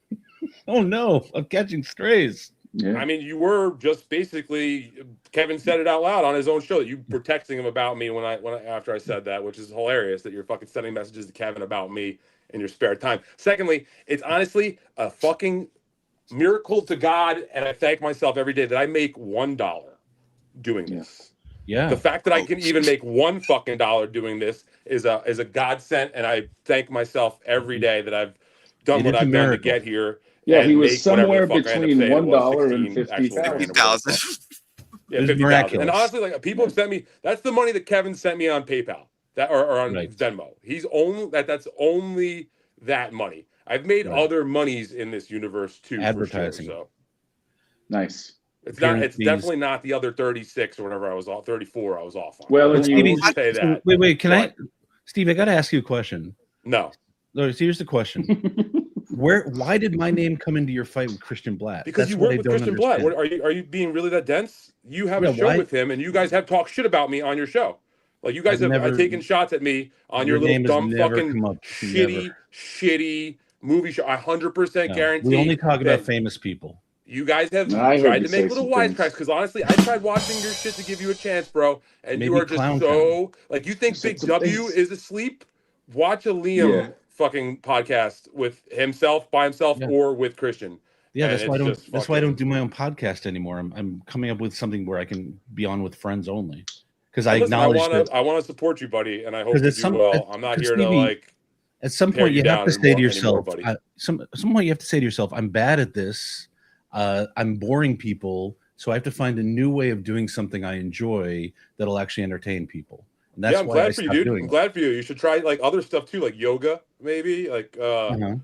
F: Oh no, I'm catching strays.
C: Yeah.
G: I mean, you were just basically Kevin said it out loud on his own show that you were texting him about me when I after I said that, which is hilarious that you're fucking sending messages to Kevin about me in your spare time. Secondly, it's honestly a fucking miracle to God, and I thank myself every day that I make $1 doing this.
F: Yeah.
G: The fact that I can even make $1 fucking dollar doing this is a godsend, and I thank myself every day that I've done
F: It
G: what
F: is a
G: I've done to
F: miracle.
G: get here.
C: Yeah,
G: and
C: he was
G: make whatever
C: somewhere
G: the fuck I end up
C: between
G: saying it was,
C: $1 and
G: 16 actual grand or whatever the fuck.
D: 50,000.
G: Yeah,
F: It was
G: 50,000.
F: miraculous.
G: And honestly, like people have sent me. That's the money that Kevin sent me on PayPal, or on
F: Right.
G: Venmo. He's only that's only that money. I've made
F: Right.
G: other monies in this universe too.
F: Advertising.
G: For sure, so
C: Nice.
G: it's not.
F: Appearance
G: It's
F: fees.
G: definitely not the other 36 or whatever I was off. 34 I was off on.
C: Well,
G: I
C: and
G: will
C: you,
G: say that.
F: Wait, can I,
G: But-
F: Steve? I got to ask you a question.
G: No,
F: No, here's the question. Why did my name come into your fight with Christian Blatt?
G: because
F: That's
G: you
F: what
G: work
F: I
G: with
F: don't
G: Christian Blatt.
F: understand.
G: Are you being really that dense? You have
F: Yeah,
G: a show
F: why-
G: with him, and you guys have talked shit about me on your show. Like you guys
F: I've
G: have
F: never-
G: taken shots at me on
F: Your
G: your little
F: name has
G: dumb
F: never
G: fucking
F: come up.
G: shitty movie show. I 100%
F: No,
G: guarantee.
F: we only talk about
G: that
F: famous people.
G: You guys have
C: I heard
G: tried
C: you
G: to make
C: say
G: little
C: some things.
G: wisecracks because honestly, I tried watching your shit to give you a chance, bro. And you
F: Maybe
G: are just
F: Clown
G: so like you think
C: Said
G: Big
C: some
G: W
C: things.
G: is asleep? Watch a Liam
C: Yeah.
G: fucking podcast with himself by himself
F: Yeah.
G: or with Christian.
F: Yeah,
G: And
F: that's why I
G: it's
F: don't.
G: just
F: That's why I
G: fucking-
F: don't do my own podcast anymore. I'm coming up with something where I can be on with friends only, because I
G: But listen,
F: acknowledge that
G: I want to support you, buddy, and I hope
F: 'Cause
G: you
F: at
G: do
F: some-
G: well.
F: at-
G: I'm not
F: 'cause
G: here to
F: Stevie,
G: like.
F: at some
G: tear
F: point
G: you
F: you have
G: down
F: to say to
G: anymore,
F: yourself,
G: buddy.
F: some point you have to say to yourself, I'm bad at this. I'm boring people, so I have to find a new way of doing something I enjoy that'll actually entertain people. And that's
G: Yeah, I'm
F: why I
G: glad for you,
F: stopped
G: dude.
F: doing
G: I'm
F: it.
G: glad for you. You should try like other stuff too, like yoga, maybe. Like
F: Uh-huh.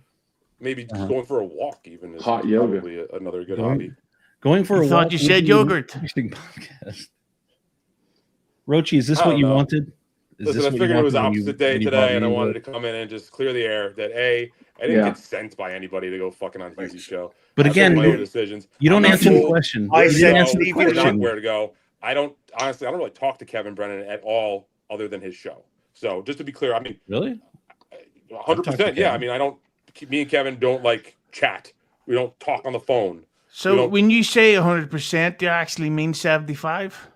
G: maybe just
F: Uh-huh.
G: going for a walk, even is
C: Hot yoga.
G: probably another good
F: Going-
G: hobby.
F: Going for
A: You
F: a
A: thought
F: walk
A: you
F: would
A: said
F: be an
A: yogurt.
F: Interesting podcast. Roachy, is this
G: I
F: what
G: don't
F: you
G: know.
F: wanted? Is
G: Listen,
F: this
G: I
F: what you
G: figured it was
F: wanted when
G: opposite day
F: when you
G: today,
F: brought
G: and I
F: me
G: wanted
F: into
G: to
F: it?
G: come in and just clear the air that I didn't
C: Yeah.
G: get sent by anybody to go fucking on Hughes' show.
F: But
G: I
F: again,
G: make my own
F: you
G: decisions.
F: don't
G: I'm not
F: answer the
G: told
F: question.
E: I
F: You
G: where to
F: didn't
E: said
G: go
F: answer the
E: Stevie
G: or
E: Lou.
G: not where to go. I don't really talk to Kevin Brennan at all, other than his show. So just to be clear, I mean,
F: Really?
G: 100%. Yeah, I mean, I don't. Me and Kevin don't like chat. We don't talk on the phone.
A: So
G: You know-
A: when you say 100%, do you actually mean 75?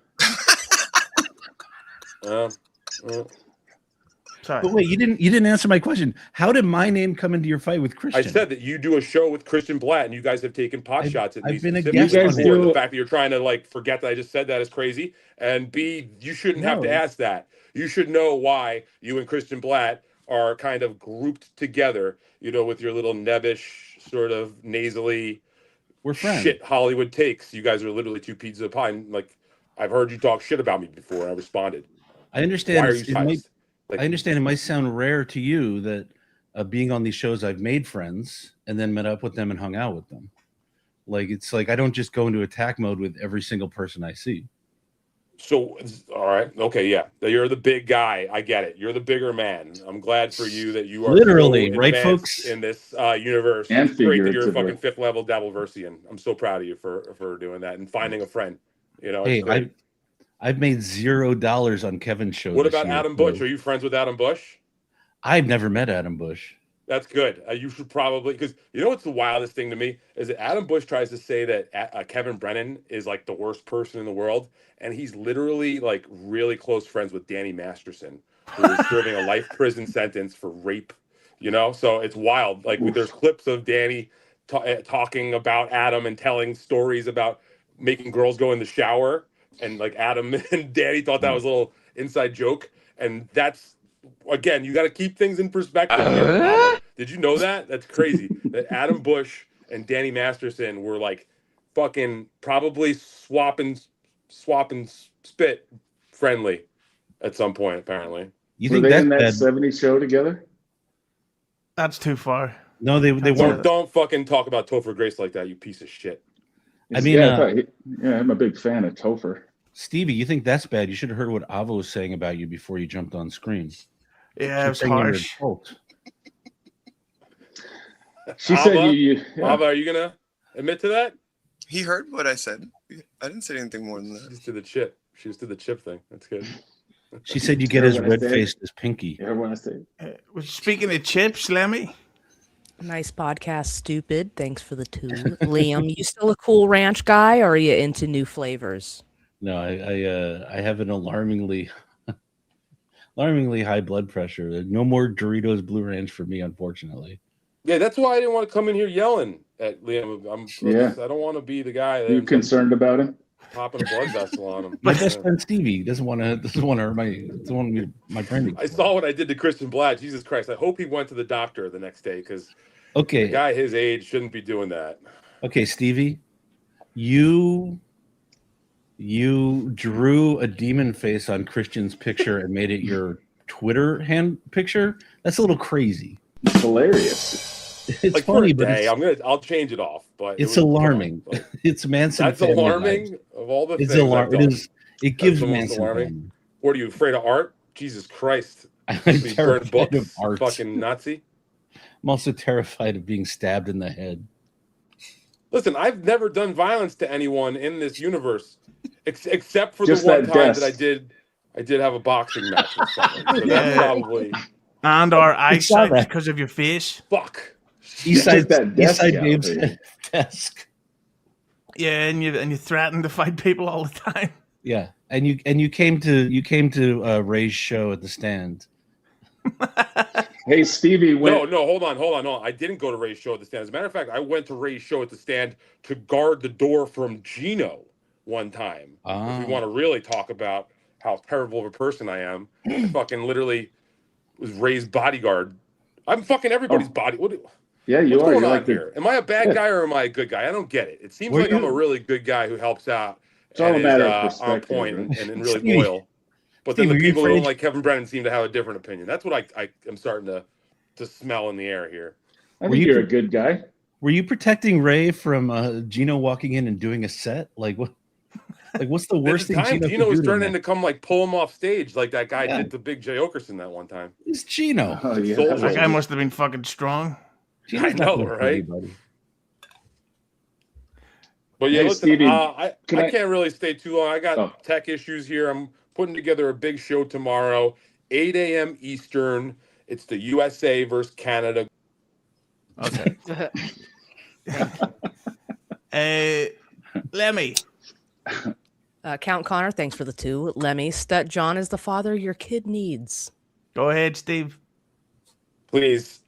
A: Sorry.
F: But wait, you didn't answer my question. How did my name come into your fight with
G: I
F: Christian?
G: said that you do a show with Christian Blatt, and you guys have taken pot
F: I've-
G: shots at me.
F: I've been a
G: specifically
F: guest
C: on
G: before.
C: it.
G: The fact that you're trying to like forget that I just said that is crazy. And B, you shouldn't have to
F: No.
G: ask that. You should know why you and Christian Blatt are kind of grouped together. You know, with your little nebbish, sort of nasally
F: We're friends.
G: shit Hollywood takes. You guys are literally two pieces of pie. And like, I've heard you talk shit about me before. I responded.
F: I understand.
G: Why are you
F: I understand it might sound rare to you that being on these shows, I've made friends and then met up with them and hung out with them. Like, it's like I don't just go into attack mode with every single person I see.
G: So, all right. Okay, yeah. You're the big guy. I get it. You're the bigger man. I'm glad for you that you are
F: Literally,
G: so
F: right,
G: advanced
F: folks?
G: in this universe.
C: And
G: It's great that you're a
C: figuratively.
G: fucking 5th level Dabbleversian. I'm so proud of you for doing that and finding a friend. You know, it's
F: Hey,
G: great.
F: I've made $0 on Kevin's show.
G: What
F: this
G: about
F: year,
G: Adam
F: so-
G: Bush? Are you friends with Adam Bush?
F: I've never met Adam Bush.
G: That's good. You should probably, because you know what's the wildest thing to me is that Adam Bush tries to say that Kevin Brennan is like the worst person in the world, and he's literally like really close friends with Danny Masterson, who is serving a life prison sentence for rape. You know, so it's wild. Like there's clips of Danny talking about Adam and telling stories about making girls go in the shower, and like Adam and Danny thought that was a little inside joke, and that's. Again, you got to keep things in perspective. Did you know that? That's crazy. That Adam Bush and Danny Masterson were like fucking probably swapping spit friendly at some point, apparently.
F: You
C: Were
F: think
C: they
F: that's
C: in that
F: bad?
C: 70s show together?
A: That's too far.
F: No, they weren't.
G: Don't fucking talk about Topher Grace like that, you piece of shit.
F: I mean,
C: I'm a big fan of Topher.
F: Stevie, you think that's bad? You should have heard what Ava was saying about you before you jumped on screen.
A: Yeah, it was
F: saying you were a
A: harsh.
F: cult.
C: She
G: Ava?
C: said you yeah.
G: Ava, are you gonna admit to that?
D: He heard what I said. I didn't say anything more than
G: She
D: that.
G: just did the chip. She just did the chip thing. That's good.
F: She said you get
C: Yeah,
F: as
C: when I
F: red
C: said-
F: faced as Pinky.
C: Yeah, when I say
A: Speaking of chips, Lemmy.
B: Nice podcast, stupid. Thanks for the 2. Liam, you still a Cool Ranch guy, or are you into new flavors?
F: No, I have an alarmingly high blood pressure. No more Doritos Blue Ranch for me, unfortunately.
G: Yeah, that's why I didn't want to come in here yelling at Liam.
C: Yeah.
G: I don't want to be the guy that
C: you
G: ends up
C: concerned about him?
G: popping a blood vessel on him.
F: My best friend Stevie doesn't want to hurt my brain.
G: I saw what I did to Christian Blatt. Jesus Christ! I hope he went to the doctor the next day because a
F: Okay,
G: guy his age shouldn't be doing that.
F: okay, Stevie, you drew a demon face on Christian's picture and made it your Twitter hand picture. That's a little crazy.
C: It's hilarious.
F: It's
G: Like
F: funny,
G: for
F: but
G: a day, I'll change it off. But
F: it's
G: it was
F: alarming.
G: fun. Like,
F: It's Manson.
G: that's
F: family
G: alarming.
F: vibes.
G: Of all the
F: It's
G: things
F: alarming.
G: I've
F: It
G: done.
F: is. It gives
G: the most
F: Manson.
G: alarming.
F: family.
G: What are you afraid of art? Jesus Christ!
F: I'm
G: You burn
F: terrified
G: books,
F: of art.
G: fucking Nazi.
F: I'm also terrified of being stabbed in the head.
G: Listen, I've never done violence to anyone in this universe, except for
C: Just
G: the one
C: that
G: time
C: desk.
G: that I did have a boxing match with someone. So
A: Yeah.
G: that's probably
A: And our
F: I saw
A: eyesight
F: that.
A: because of your face.
G: fuck.
F: Eastside,
C: that desk
F: Eastside
C: out
F: Dave's
C: there.
F: desk.
A: Yeah, and you threaten to fight people all the time.
F: Yeah, and you came to Ray's show at the stand.
C: Hey, Stevie, when
G: No, hold on. I didn't go to Ray's show at the stand. As a matter of fact, I went to Ray's show at the stand to guard the door from Gino one time. If we want to really talk about how terrible of a person I am, I fucking literally was Ray's bodyguard. I'm fucking everybody's body. What's
C: yeah, you are.
G: going
C: You're
G: on
C: like
G: here? Am I a bad
C: Yeah.
G: guy or am I a good guy? I don't get it. It seems
F: Were
G: like I'm
F: you-
G: a really good guy who helps out
C: It's all a
G: and
C: matter
G: is
C: of
G: on
C: perspective,
G: point
C: right?
G: and really
F: Stevie-
G: loyal. But then
F: Stevie,
G: the
F: are you
G: people who don't
F: afraid-
G: like Kevin Brennan seem to have a different opinion. That's what I am starting to smell in the air here.
C: I
F: Were
C: think
F: you-
C: you're a good guy.
F: Were you protecting Ray from Gino walking in and doing a set? Like what? Like what's the worst
G: At
F: thing
G: the time,
F: Gino
G: Gino
F: could
G: was
F: do
G: turning
F: to
G: to come like pull him off stage like that guy
F: Yeah.
G: did to Big Jay Okerson that one time.
F: It's Gino.
C: Oh yeah.
G: Soldier.
A: That guy must have been fucking strong.
F: Gino's
G: I
F: not
G: know,
F: gonna hurt
G: right?
F: anybody.
G: But yeah,
C: Hey,
G: listen,
C: Stevie,
G: I
C: can I-
G: can't really stay too long. I got
C: Oh.
G: tech issues here. I'm putting together a big show tomorrow, 8 a.m. Eastern. It's the USA versus Canada.
A: Okay. Lemmy.
B: Count Connor, thanks for the 2. Lemmy, Stut John is the father your kid needs.
A: Go ahead, Steve.
G: Please,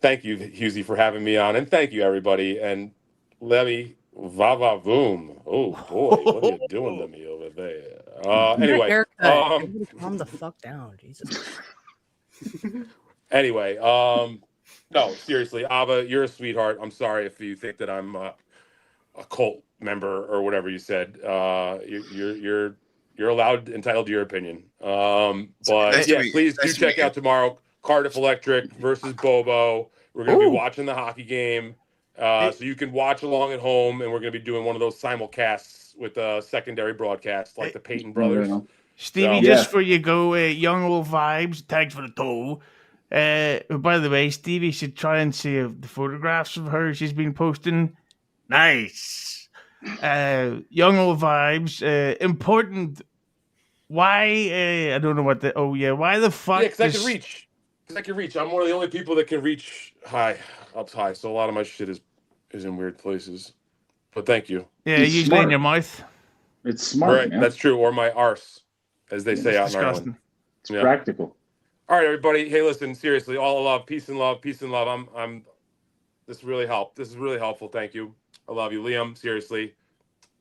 G: thank you, Husey, for having me on, and thank you, everybody. And Lemmy, va va voom. Oh boy, what are you doing to me over there?
B: Your
G: Anyway,
B: haircut. Everybody calm the fuck down, Jesus.
G: anyway, no, seriously, Ava, you're a sweetheart. I'm sorry if you think that I'm a cult member or whatever you said. You're allowed, entitled to your opinion. But
D: Nice to
G: yeah,
D: meet you.
G: please
D: Nice
G: do
D: to meet
G: check
D: you.
G: out tomorrow. Cardiff Electric versus Povo. We're going to
A: Ooh.
G: be watching the hockey game. So you can watch along at home, and we're going to be doing one of those simulcasts with secondary broadcasts like the Peyton brothers.
C: Yeah.
A: Stevie,
G: So-
A: just
C: Yeah.
A: before you go, young old vibes. Thanks for the toll. By the way, Stevie should try and see the photographs of her she's been posting. Nice. Young old vibes. Important. Why? I don't know what the. Oh yeah. Why the fuck?
G: Yeah, because I
A: does-
G: can reach. Because I can reach. I'm one of the only people that can reach up high. So a lot of my shit is in weird places. But thank you.
A: Yeah,
C: He's
A: usually in
C: smart.
A: your mouth.
C: It's smart,
G: Right,
C: man.
G: that's true. Or my arse, as they say out
A: It's
G: in Ireland.
A: disgusting.
C: It's
G: Yeah.
C: practical.
G: All right, everybody. Hey, listen, seriously, all love, peace and love, peace and love. I'm. This really helped. This is really helpful. Thank you. I love you, Liam. Seriously,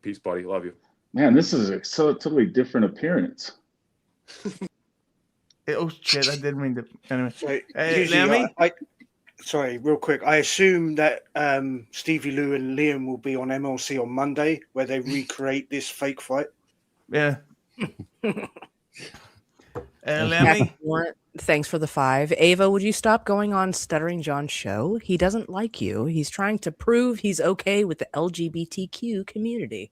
G: peace, buddy. Love you.
C: Man, this is a totally different appearance.
A: Oh shit! I didn't mean to. Anyway,
E: So,
A: Hey,
E: usually
A: Lemmi?
E: sorry, real quick. I assume that Stevie Lou and Liam will be on MLC on Monday, where they recreate this fake fight.
A: yeah. Lemmy.
B: Warrant, thanks for the 5. Ava, would you stop going on Stuttering John's show? He doesn't like you. He's trying to prove he's okay with the LGBTQ community.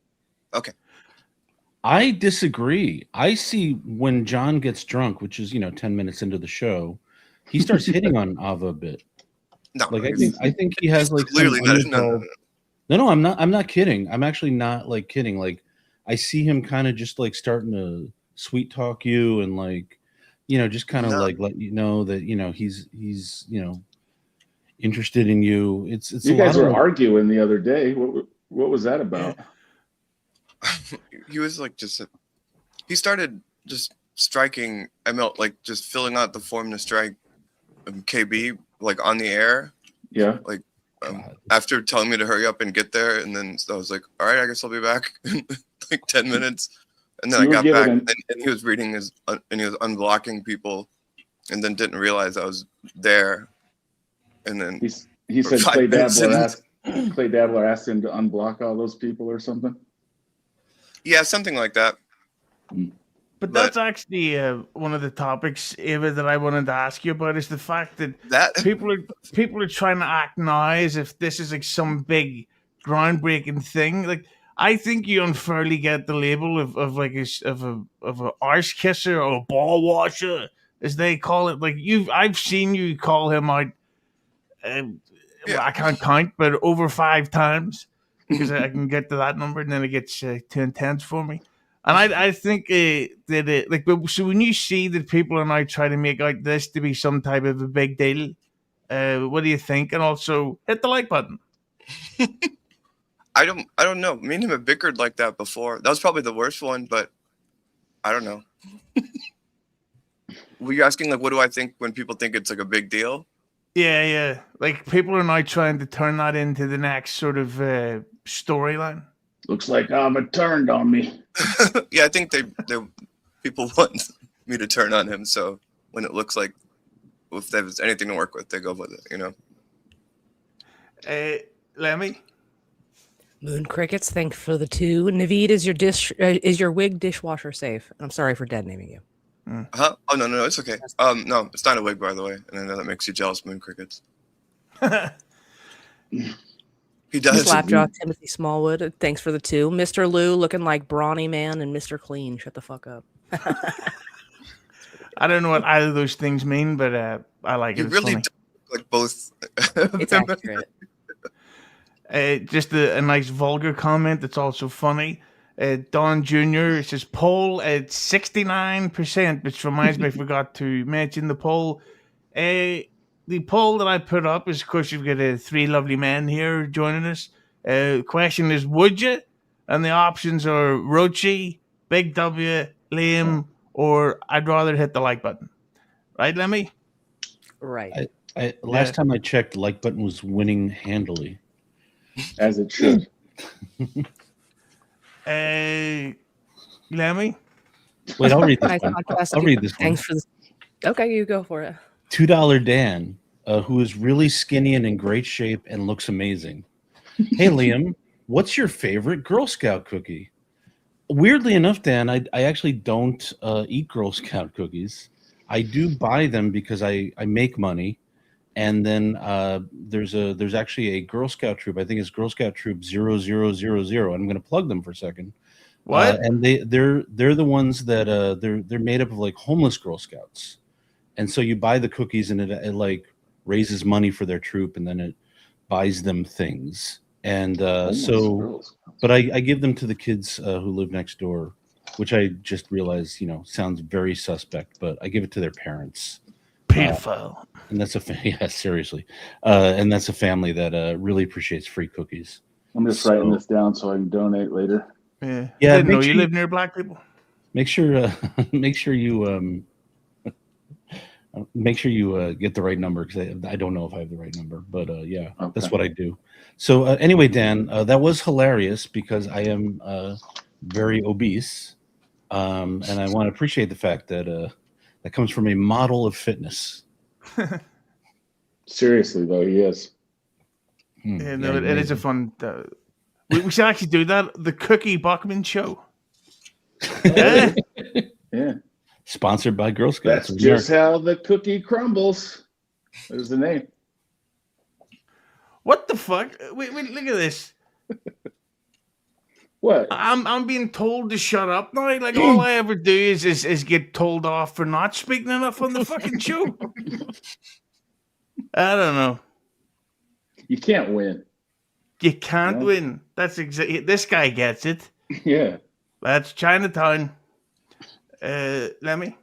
F: I disagree. I see when John gets drunk, which is 10 minutes into the show, he starts hitting on Ava a bit.
D: No,
F: Like
D: it's-
F: I think he has like
D: clearly
F: some
D: not.
F: unresolved- No, I'm not kidding. I'm actually not like kidding. Like I see him kind of just like starting to sweet talk you and like just kind of
D: No.
F: like let you know that he's interested in you. It's
C: You
F: a
C: guys
F: lot
C: were
F: of,
C: arguing the other day. What was that about?
D: He was like he started just striking ML, like just filling out the form to strike KB like on the air
C: Yeah.
D: after telling me to hurry up and get there, and then I was like, all right, I guess I'll be back in like 10 minutes, and then
C: You
D: I
C: were
D: got
C: giving
D: back
C: him-
D: and he was reading and he was unblocking people, and then didn't realize I was there, and then
C: He
D: For
C: said
D: 5
C: Clay
D: minutes
C: Dabbler asked him to unblock all those people or something.
D: yeah, something like that.
A: But that's actually one of the topics, Ava, that I wanted to ask you about is the fact that
D: That
A: people are trying to act now as if this is like some big groundbreaking thing. Like I think you unfairly get the label of a arse kisser or a ball washer, as they call it. Like I've seen you call him out.
D: Yeah.
A: I can't count, but over 5 times because I can get to that number, and then it gets too intense for me. And I think so when you see that people are now trying to make out this to be some type of a big deal, what do you think? And also hit the like button.
D: I don't know. Me and him have bickered like that before. That was probably the worst one, but I don't know. Were you asking like what do I think when people think it's like a big deal?
A: Yeah. Like people are now trying to turn that into the next sort of storyline.
C: Looks like Ava turned on me.
D: Yeah, I think they people want me to turn on him. So when it looks like if there's anything to work with, they go with it.
A: Lemmy?
B: Moon Crickets, thanks for the 2. Naveed, is your wig dishwasher safe? I'm sorry for dead naming you.
D: Huh? Oh no, it's okay. No, it's not a wig, by the way, and I know that makes you jealous, Moon Crickets. He does.
B: Slapjaw Timothy Smallwood, thanks for the 2. Mr. Lou looking like Brawny Man and Mr. Clean. Shut the fuck up.
A: I don't know what either of those things mean, but I like it.
D: You
A: It's
D: really
A: funny.
D: do look like both.
B: It's accurate.
A: Just a nice vulgar comment that's also funny. Don Jr. says poll at 69%, which reminds me I forgot to mention the poll. The poll that I put up is, of course, you've got 3 lovely men here joining us. The question is, would you? And the options are Roachy, Big W, Liam, or I'd rather hit the like button. Right, Lemmy?
B: Right.
F: last time I checked, the like button was winning handily.
C: As it should.
A: Lemmy?
F: Wait, I'll read this
B: Nice
F: one.
B: podcast.
F: I'll read this one.
B: Thanks for this. Okay, you go for it.
F: $2 Dan, who is really skinny and in great shape and looks amazing. Hey, Liam, what's your favorite Girl Scout cookie? Weirdly enough, Dan, I actually don't eat Girl Scout cookies. I do buy them because I make money, and then there's actually a Girl Scout troop. I think it's Girl Scout Troop 0000. I'm going to plug them for a second.
A: What?
F: And they're the ones that they're made up of like homeless Girl Scouts, and so you buy the cookies and it like raises money for their troop, and then it buys them things. And but I give them to the kids who live next door, which I just realized, sounds very suspect, but I give it to their parents.
A: Pedophile.
F: And that's yeah, seriously. And that's a family that really appreciates free cookies.
C: I'm just writing this down so I can donate later.
A: Yeah.
F: Yeah.
A: I didn't know you live near black people.
F: Make sure you make sure you get the right number, because I don't know if I have the right number, but yeah, okay. That's what I do. So anyway, Dan, that was hilarious because I am very obese, and I want to appreciate the fact that that comes from a model of fitness.
C: Seriously, though, he is.
A: Yeah, no, it is a fun. We should actually do that. The Cookie Bachman Show.
C: Yeah.
F: Sponsored by Girl Scouts.
C: That's just how the cookie crumbles. There's the name.
A: What the fuck? Wait, look at this.
C: What?
A: I'm being told to shut up now. Like all I ever do is get told off for not speaking enough on the fucking show. I don't know.
C: You can't win.
A: You can't win. That's exactly. This guy gets it.
C: Yeah.
A: That's Chinatown. Lemmi.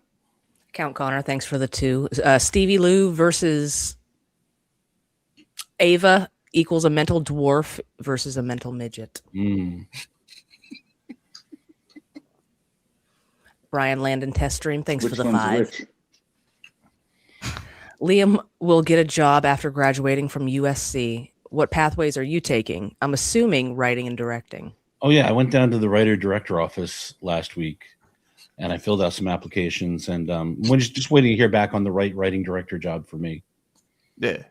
B: Count Connor, thanks for the 2. Stevie Lou versus Ava equals a mental dwarf versus a mental midget. Brian Landon test stream, thanks for the 5. Liam will get a job after graduating from USC. What pathways are you taking? I'm assuming writing and directing.
F: Oh yeah, I went down to the writer-director office last week, and I filled out some applications, and we're just waiting to hear back on the writing director job for me.
A: Yeah.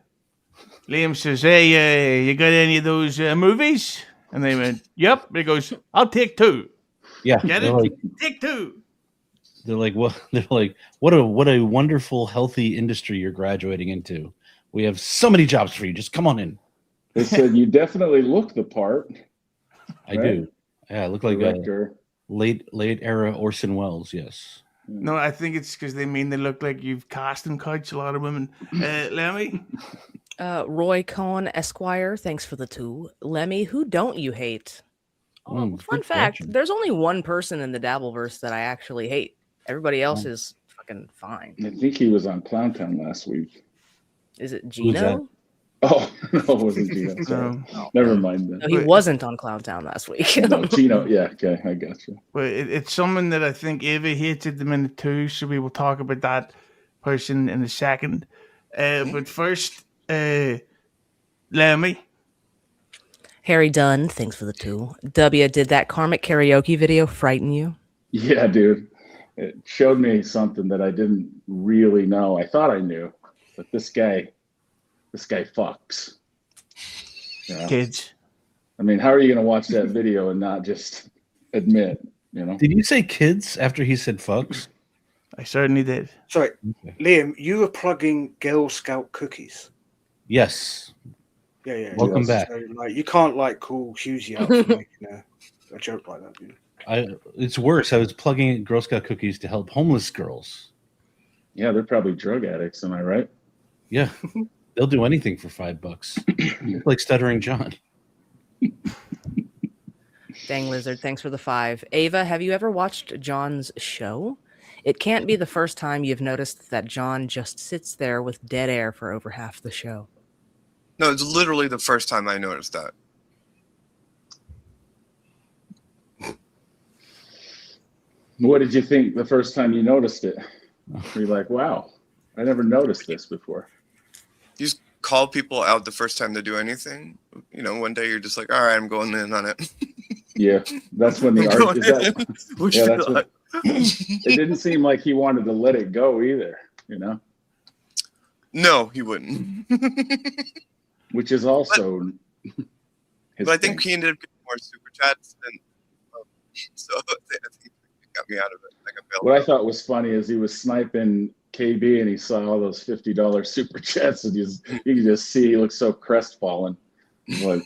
A: Liam says, hey, you got any of those movies? And they went, yep. He goes, I'll take 2.
F: Yeah.
A: Get it? Like, take 2.
F: They're like, well, what a wonderful, healthy industry you're graduating into. We have so many jobs for you. Just come on in.
C: They said you definitely look the part.
F: I do. Yeah, I look like a late era Orson Welles. Yes.
A: No, I think it's because they look like you've casting couch a lot of women. Lemmi.
B: Roy Cohen Esquire, thanks for the 2. Lemmi, who don't you hate? Oh, fun fact: there's only one person in the Dabbleverse that I actually hate. Everybody else is fucking fine.
C: I think he was on Clowntown last week.
B: Is it Gino?
C: Oh, no, it wasn't Gino. Sorry. Never mind then.
B: No, he wasn't on Clowntown last week.
C: No, Gino. Yeah, okay, I got you.
A: Well, it's someone that I think Ava hates at the minute too, so we will talk about that person in a second. But first, Lemmi.
B: Harry Dunn, thanks for the 2. Dubyah, did that karmic karaoke video frighten you?
C: Yeah, dude. It showed me something that I didn't really know. I thought I knew, but this guy fucks.
A: Kids.
C: I mean, how are you going to watch that video and not just admit,
F: Did you say kids after he said fucks?
A: I certainly did.
E: Sorry, Liam, you were plugging Girl Scout cookies.
F: Yes.
E: Yeah.
F: Welcome back.
E: So, you can't call Hughesy out for making a joke like that.
F: It's worse. I was plugging Girl Scout cookies to help homeless girls.
C: Yeah, they're probably drug addicts. Am I right?
F: Yeah, they'll do anything for $5. Like Stuttering John.
B: Dang Lizard, thanks for the 5. Ava, have you ever watched John's show? It can't be the first time you've noticed that John just sits there with dead air for over half the show.
D: No, it's literally the first time I noticed that.
C: What did you think the first time you noticed it? You're like, wow, I never noticed this before.
D: You just call people out the first time they do anything. One day you're just like, all right, I'm going in on it.
C: Yeah, that's when the art is that. Yeah, that's what, it didn't seem like he wanted to let it go either,
D: No, he wouldn't.
C: Which is also.
D: But I think he ended up getting more super chats than So I think it got me out of it. Like
C: what I thought was funny is he was sniping KB and he saw all those $50 super chats and you could just see he looked so crestfallen. Like,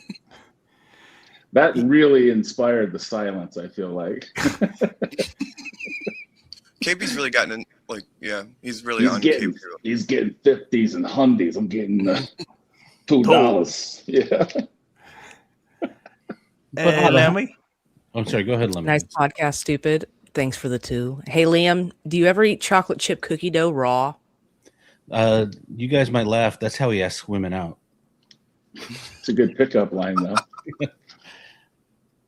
C: that really inspired the silence, I feel like.
D: KB's really gotten in, like, yeah, he's really on KB.
C: He's getting 50s and hundies. I'm getting $2. Yeah.
A: Lemmi?
F: I'm sorry, go ahead, Lemmi.
B: Nice podcast, stupid. Thanks for the 2. Hey, Liam, do you ever eat chocolate chip cookie dough raw?
F: You guys might laugh. That's how he asks women out.
C: It's a good pickup line, though.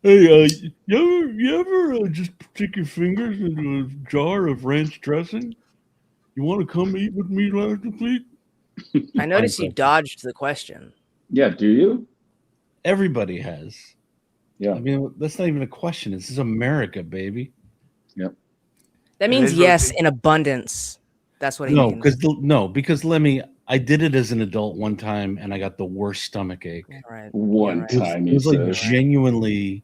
F: Hey, you ever just stick your fingers into a jar of ranch dressing? You want to come eat with me last week?
B: I noticed you dodged the question.
C: Yeah, do you?
F: Everybody has.
C: Yeah.
F: I mean, that's not even a question. This is America, baby.
C: Yep.
B: That means yes in abundance. That's what he means.
F: Because Lemmi, I did it as an adult one time and I got the worst stomach ache.
B: Right.
C: One time.
F: It was like genuinely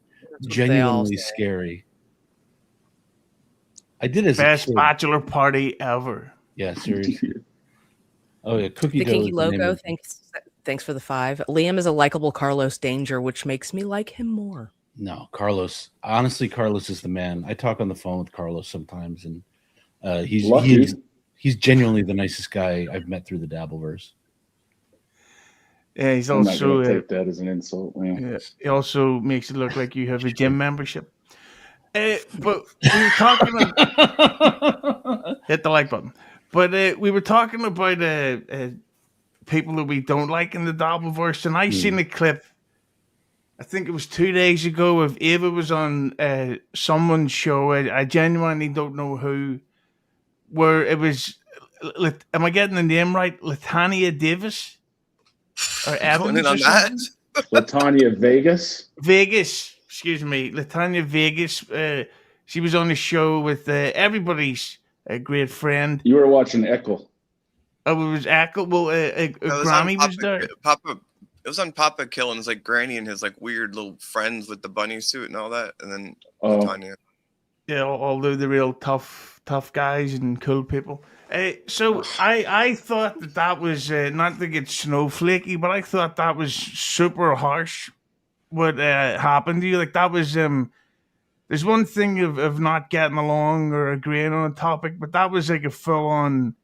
F: scary. I did it as
A: best
F: a kid.
A: bachelor party ever.
F: Yeah, seriously. Oh yeah, cookie
B: the
F: dough.
B: Kinky Loco, thanks for the 5. Liam is a likable Carlos Danger, which makes me like him more.
F: No, Carlos. Honestly, Carlos is the man. I talk on the phone with Carlos sometimes, and he's genuinely the nicest guy I've met through the Dabbleverse.
A: Yeah, he's
C: I'm
A: also
C: not gonna take that as an insult.
A: Yeah, he also makes it look like you have a gym membership. But we were talking about hit the like button. But we were talking about people that we don't like in the Dabbleverse, and I seen a clip. I think it was 2 days ago. If Ava was on someone's show, I genuinely don't know who. Where it was, am I getting the name right? Latanya Davis or Evans or something?
C: Latanya Vegas.
A: Excuse me, Latanya Vegas. She was on the show with everybody's great friend.
C: You were watching Echo.
A: Oh, it was Echo. Well, Grammy was there.
D: It was on Papa Killen's like Granny and his like weird little friends with the bunny suit and all that, and then Latanya.
A: Yeah, all the real tough guys and cool people. So I thought that was not to get snowflakey, but I thought that was super harsh. What happened to you? Like that was there's one thing of not getting along or agreeing on a topic, but that was like a full on.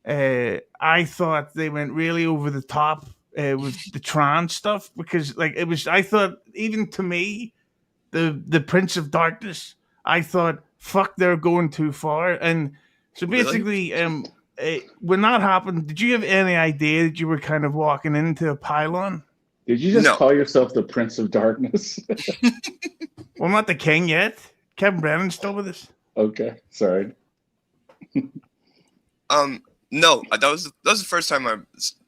A: I thought they went really over the top with the trans stuff because like it was. I thought even to me, the Prince of Darkness. I thought fuck, they're going too far, and so basically, when that happened, did you have any idea that you were kind of walking into a pylon?
C: Did you just call yourself the Prince of Darkness?
A: Well, I'm not the king yet. Kevin Brennan's still with us.
C: Okay, sorry.
D: No, that was the first time I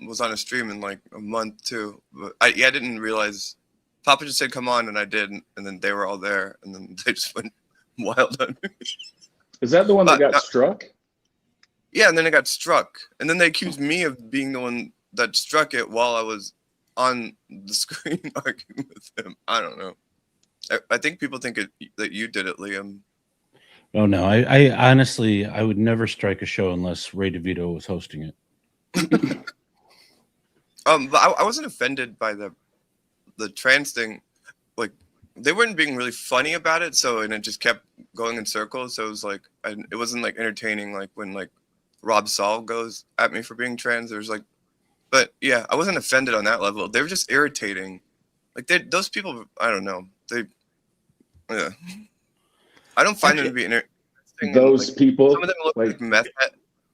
D: was on a stream in like a month too. But I didn't realize. Papa just said come on, and I did, and then they were all there, and then they just went wild on me.
C: Is that the one that got struck?
D: Yeah, and then it got struck, and then they accused me of being the one that struck it while I was on the screen arguing with him. I don't know. I think people think that you did it, Liam.
F: Oh no, I honestly I would never strike a show unless Ray DeVito was hosting it.
D: But I wasn't offended by the trans thing. Like they weren't being really funny about it, and it just kept going in circles. So it was like it wasn't like entertaining like when like Rob Saul goes at me for being trans. There's like, but yeah, I wasn't offended on that level. They were just irritating. Like those people, I don't know. Yeah. I don't find them to be interesting.
C: Those people.
D: Some of them look like meth.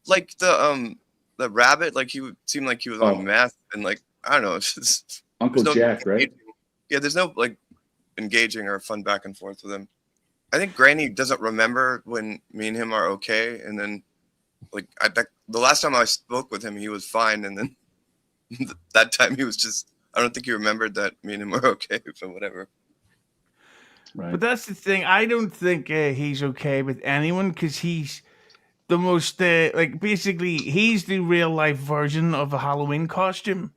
D: Like the rabbit, like he seemed like he was on meth, and like I don't know. It's just
C: Uncle Jack, right?
D: Yeah, there's no like engaging or fun back and forth with him. I think Granny doesn't remember when me and him are okay, and then like the last time I spoke with him, he was fine, and then that time he was just. I don't think he remembered that me and him were okay, so whatever.
C: Right.
A: But that's the thing. I don't think he's okay with anyone because he's the most like basically he's the real life version of a Halloween costume.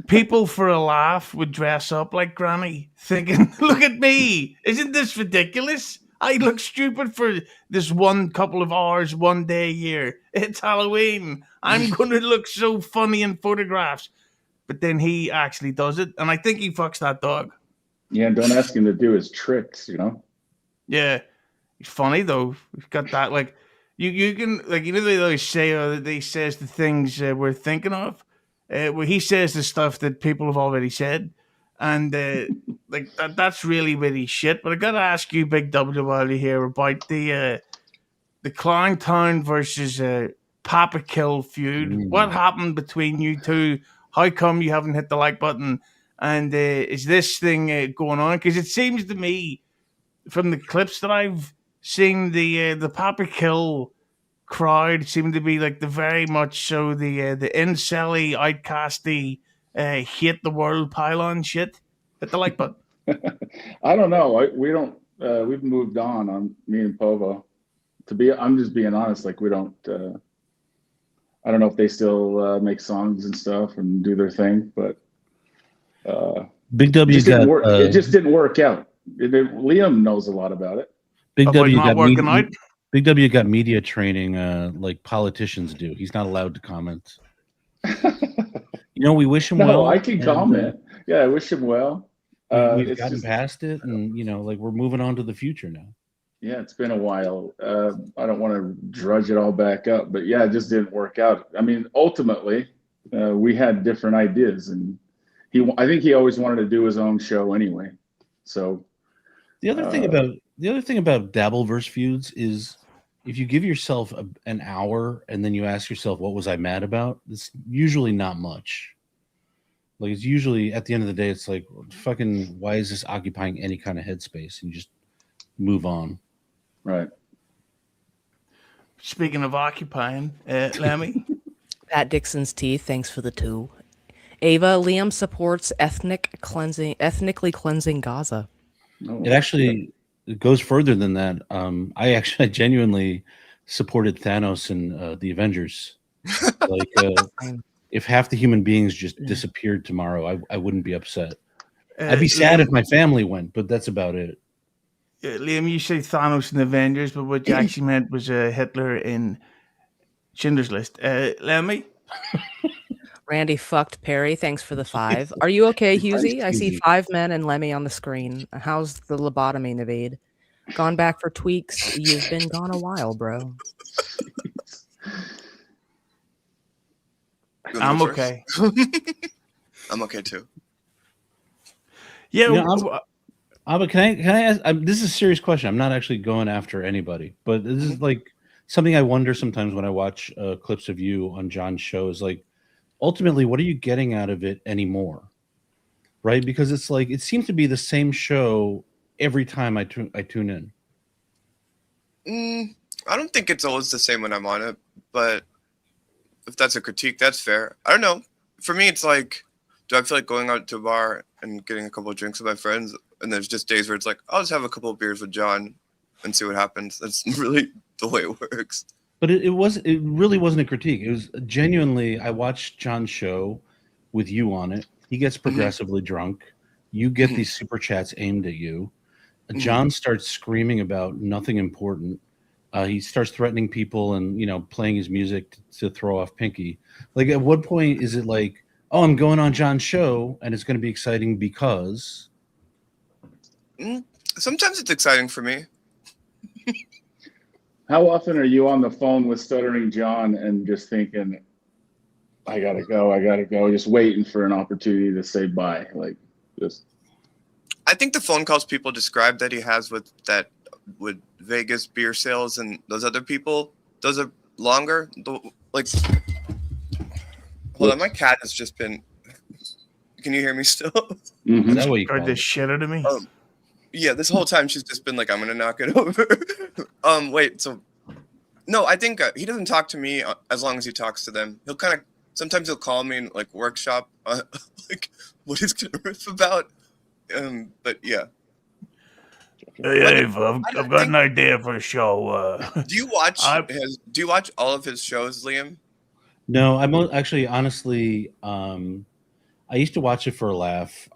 A: people for a laugh would dress up like Granny, thinking, "Look at me! Isn't this ridiculous? I look stupid for this one couple of hours, one day a year. It's Halloween. I'm going to look so funny in photographs." But then he actually does it, and I think he fucks that dog.
C: Yeah, don't ask him to do his tricks,
A: Yeah, he's funny though. He's got that like you can like they always say that he says the things we're thinking of. Where he says the stuff that people have already said, and like that's really really shit. But I gotta ask you, Big W, while you're here, about the Clowntown versus Papa Kill feud. What happened between you two? How come you haven't hit the like button? And is this thing going on? Because it seems to me, from the clips that I've seen, the Papa Kill crowd seem to be like the very much so the incel-y, outcasty, hate the world pylon shit. Hit the like button.
C: I don't know. We don't. We've moved on me and Povo. I'm just being honest. Like we don't. I don't know if they still make songs and stuff and do their thing, but
F: Big W
C: it just didn't work out. Liam knows a lot of it.
F: Big W
A: not working out.
F: Big W got media training like politicians do. He's not allowed to comment. We wish him well.
C: I can comment. Yeah, I wish him well.
F: We've gotten past it, and like we're moving on to the future now.
C: Yeah, it's been a while. I don't want to drudge it all back up, but yeah, it just didn't work out. I mean, ultimately, we had different ideas, and I think he always wanted to do his own show anyway. So
F: the other thing about Dabbleverse feuds is if you give yourself an hour and then you ask yourself, what was I mad about? It's usually not much. Like it's usually at the end of the day, it's like, fucking, why is this occupying any kind of headspace? And you just move on.
C: Right.
A: Speaking of occupying, Lemmi.
B: Pat Dixon's teeth, thanks for the 2. Ava, Liam supports ethnically cleansing Gaza.
C: Oh,
F: it actually goes further than that. I genuinely supported Thanos in the Avengers. Like, if half the human beings just disappeared tomorrow, I wouldn't be upset. I'd be sad if my family went, but that's about it.
A: Liam, you say Thanos in Avengers, but what you actually meant was Hitler in Schindler's List. Lemmi?
B: Randy fucked Perry. Thanks for the 5. Are you okay, Husey? I see 5 men and Lemmi on the screen. How's the lobotomy, Naveed? Gone back for tweaks? You've been gone a while, bro.
A: I'm okay.
D: I'm okay too.
A: Yeah.
F: But can I ask? This is a serious question. I'm not actually going after anybody, but this is like something I wonder sometimes when I watch clips of you on John's show. Is like, ultimately, what are you getting out of it anymore? Right? Because it's like it seems to be the same show every time I tune
D: in. I don't think it's always the same when I'm on it, but if that's a critique, that's fair. I don't know. For me, it's like, do I feel like going out to a bar and getting a couple of drinks with my friends? And there's just days where it's like, I'll just have a couple of beers with John and see what happens. That's really the way it works.
F: But it really wasn't a critique. It was genuinely, I watched John's show with you on it. He gets progressively drunk. You get these super chats aimed at you. John starts screaming about nothing important. He starts threatening people and, playing his music to throw off Pinky. Like, at what point is it like, oh, I'm going on John's show and it's going to be exciting because...
D: Sometimes it's exciting for me.
C: How often are you on the phone with Stuttering John and just thinking, I gotta go, just waiting for an opportunity to say bye? Like, just.
D: I think the phone calls people describe that he has with Vegas beer sales and those other people, those are longer. Like, hold on, my cat has just been. Can you hear me still?
F: Is that what you
A: heard this shit out of me?
D: Yeah, this whole time she's just been like, I'm gonna knock it over. Wait, so no, I think he doesn't talk to me as long as he talks to them. Sometimes he'll call me and like workshop like what he's gonna riff about. But yeah.
A: Hey, I've got an idea for a show.
D: Do you watch all of his shows, Liam?
F: No, I'm actually honestly. I used to watch it for a laugh.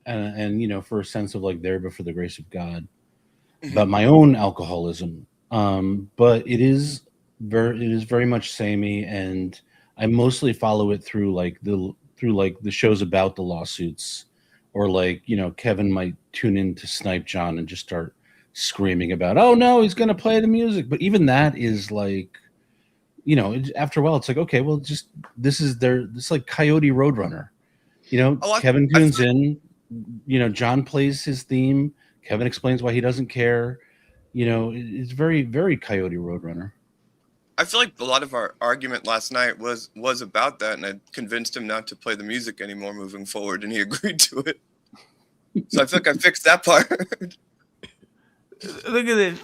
F: And you know, for a sense of like there, but for the grace of God, about my own alcoholism. But it is very much samey, and I mostly follow it through like the shows about the lawsuits, or like, you know, Kevin might tune in to Snipe John and just start screaming about, oh no, he's gonna play the music. But even that is like, you know, after a while, it's like, okay, well, just this is like Coyote Roadrunner. You know, Kevin tunes in, you know, John plays his theme. Kevin explains why he doesn't care. You know, it's very, very Coyote Roadrunner.
D: I feel like a lot of our argument last night was about that, and I convinced him not to play the music anymore moving forward, and he agreed to it. So I feel like I fixed that part.
A: Look at this.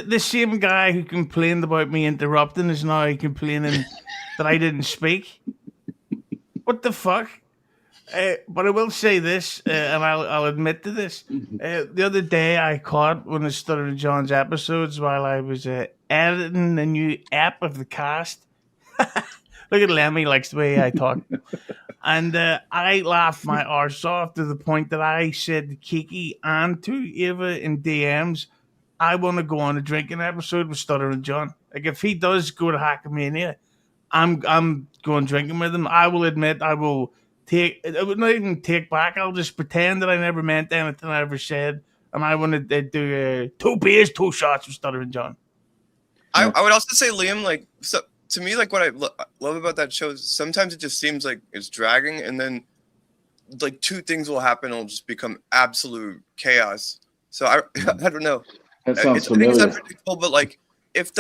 A: The same guy who complained about me interrupting is now complaining that I didn't speak. What the fuck? But I will say this, and I'll admit to this. The other day, I caught one of Stuttering John's episodes while I was editing the new app of the cast. Look at Lemmi, likes the way I talk. And I laughed my arse off to the point that I said to Kiki and to Ava in DMs, I want to go on a drinking episode with Stuttering John. Like, if he does go to Hackmania, I'm going drinking with him. I will admit I will I would not even take back. I'll just pretend that I never meant anything I ever said, and I want to do 2 beers, 2 shots with Stuttering John.
D: I would also say, Liam, like, so to me, like, what I love about that show is sometimes it just seems like it's dragging, and then like 2 things will happen, it'll just become absolute chaos. So I don't know.
C: That sounds
D: I think it's
C: familiar.
D: unpredictable, but like if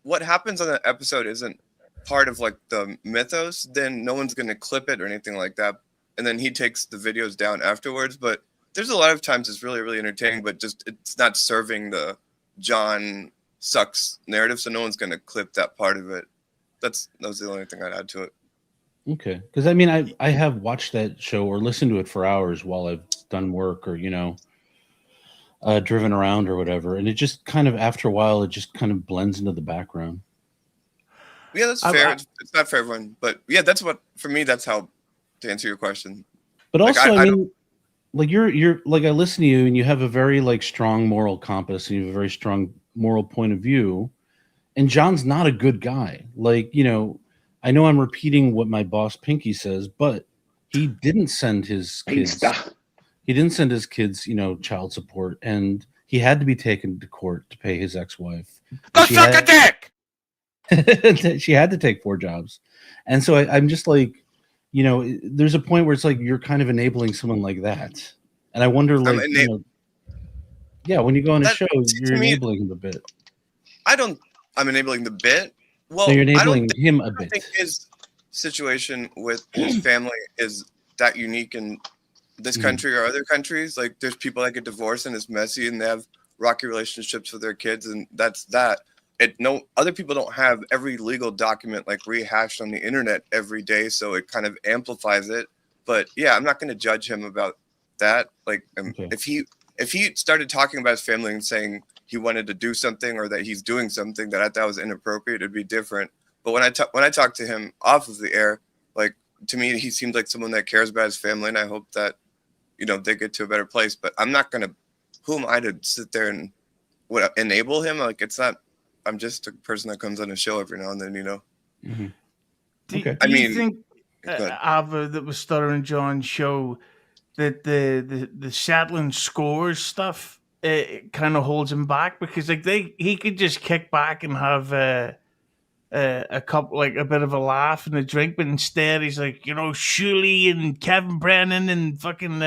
D: what happens on that episode isn't part of like the mythos, then no one's gonna clip it or anything like that, and then he takes the videos down afterwards. But there's a lot of times it's really, really entertaining, but just it's not serving the John sucks narrative, so no one's gonna clip that part of it. That was the only thing I'd add to it.
F: Okay, because I mean, I have watched that show or listened to it for hours while I've done work, or, you know, driven around or whatever, and it just kind of, after a while, it just kind of blends into the background.
D: Yeah, that's fair. It's not for everyone, but yeah, that's what, for me, that's how to answer your question.
F: But also, I mean, like you're like, I listen to you and you have a very like strong moral compass and you have a very strong moral point of view, and John's not a good guy. Like, you know, I know I'm repeating what my boss Pinky says, but he didn't send his kids. He didn't send his kids, you know, child support, and he had to be taken to court to pay his ex-wife.
A: Go suck a dick!
F: She had to take 4 jobs. And so I'm just like, you know, there's a point where it's like you're kind of enabling someone like that. And I wonder, like, you know, yeah, when you go on a show, you're enabling him a bit.
D: I'm enabling the bit. Well,
F: so you're enabling him a
D: I
F: bit.
D: think his situation with his family is that unique in this country or other countries. Like, there's people that get divorced and it's messy and they have rocky relationships with their kids, and that's that. Other people don't have every legal document like rehashed on the internet every day, so it kind of amplifies it. But yeah, I'm not going to judge him about that. Like, if he started talking about his family and saying he wanted to do something or that he's doing something that I thought was inappropriate, it'd be different. But when I talk to him off of the air, like, to me, he seems like someone that cares about his family, and I hope that, you know, they get to a better place. But I'm not going to, who am I to sit there and enable him? Like, it's not, I'm just a person that comes on a show every now and then, you know?
F: Mm-hmm.
A: Do you think, Ava, that was Stuttering John's show, that the settling scores stuff kind of holds him back? Because like he could just kick back and have a couple, like a bit of a laugh and a drink, but instead he's like, you know, Shuley and Kevin Brennan and fucking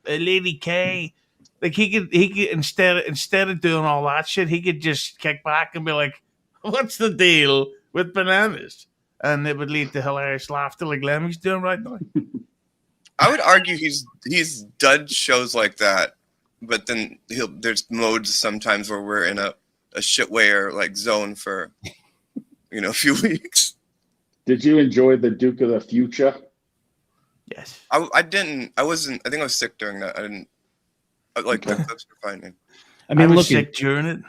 A: Lady K. Like, he could instead of doing all that shit, he could just kick back and be like, what's the deal with bananas? And it would lead to hilarious laughter like Lemmy's doing right now.
D: I would argue he's done shows like that, but then there's modes sometimes where we're in a shitware like zone for, you know, a few weeks.
C: Did you enjoy the Duke of the Future?
A: Yes.
D: I didn't. I wasn't. I think I was sick during that. I didn't. Like, the clips were fine.
F: I mean,
A: was sick during it.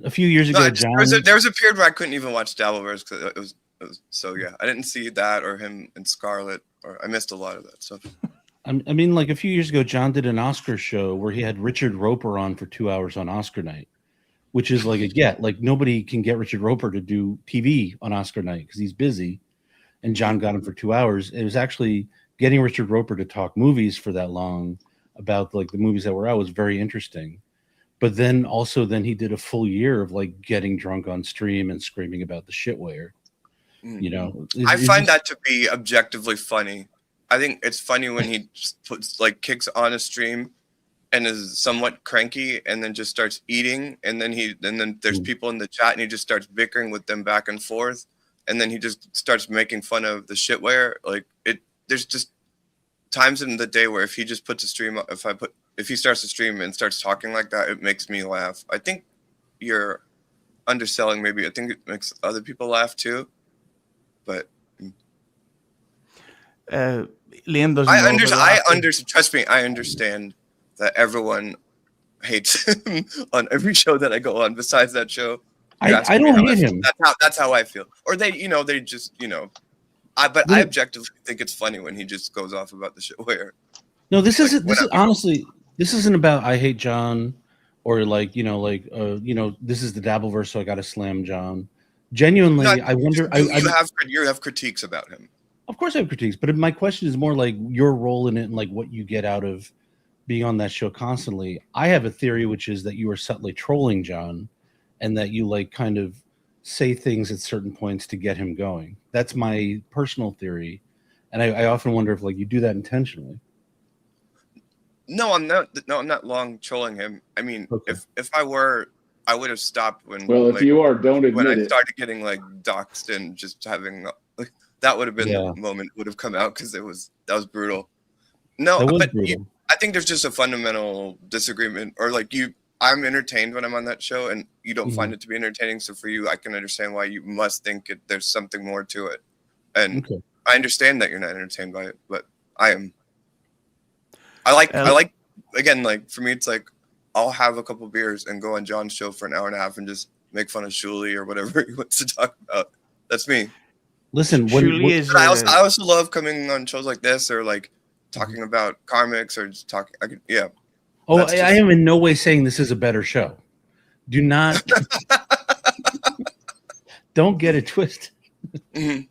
F: A few years ago, John,
D: there was a period where I couldn't even watch Dabbleverse because So yeah, I didn't see that or him and Scarlett, or I missed a lot of that stuff.
F: I mean, like a few years ago, John did an Oscar show where he had Richard Roper on for 2 hours on Oscar night, which is like a get. Like nobody can get Richard Roper to do TV on Oscar night because he's busy. And John got him for 2 hours. It was actually getting Richard Roper to talk movies for that long about like the movies that were out was very interesting. But then he did a full year of like getting drunk on stream and screaming about the shitware. You know,
D: I find that to be objectively funny. I think it's funny when he just puts like kicks on a stream and is somewhat cranky and then just starts eating, and then there's people in the chat and he just starts bickering with them back and forth, and then he just starts making fun of the shitware. Like there's just times in the day where if he just puts a stream, if he starts to stream and starts talking like that, it makes me laugh. I think you're underselling maybe. I think it makes other people laugh too, but.
A: Liam doesn't.
D: Trust me, I understand that everyone hates him on every show that I go on. Besides that show,
F: I don't hate him.
D: That's how I feel. Or they just. But I objectively think it's funny when he just goes off about the show. Where
F: no, this isn't about I hate John, or this is the Dabbleverse, so I got to slam John. Genuinely, I wonder.
D: You have critiques about him.
F: Of course, I have critiques, but my question is more like your role in it and like what you get out of being on that show constantly. I have a theory, which is that you are subtly trolling John, and that you like kind of say things at certain points to get him going. That's my personal theory, and I often wonder if like you do that intentionally.
D: No, I'm not. No, I'm not long trolling him. I mean,
F: okay.
D: if I were, I would have stopped when.
C: Well, if you are, don't admit
D: when I
C: it.
D: started getting like doxxed and just having like that would have been the moment would have come out because that was brutal. No, but brutal. I think there's just a fundamental disagreement, or like I'm entertained when I'm on that show, and you don't find it to be entertaining. So for you, I can understand why you must think there's something more to it, and I understand that you're not entertained by it, but I am. I like again, like for me, it's like I'll have a couple beers and go on John's show for an hour and a half and just make fun of Shuli or whatever he wants to talk about. That's me.
F: Listen,
D: I also love coming on shows like this or like talking about comics or just talking.
F: Oh, I am in no way saying this is a better show. Do not. Don't get it twisted.
D: Mm-hmm.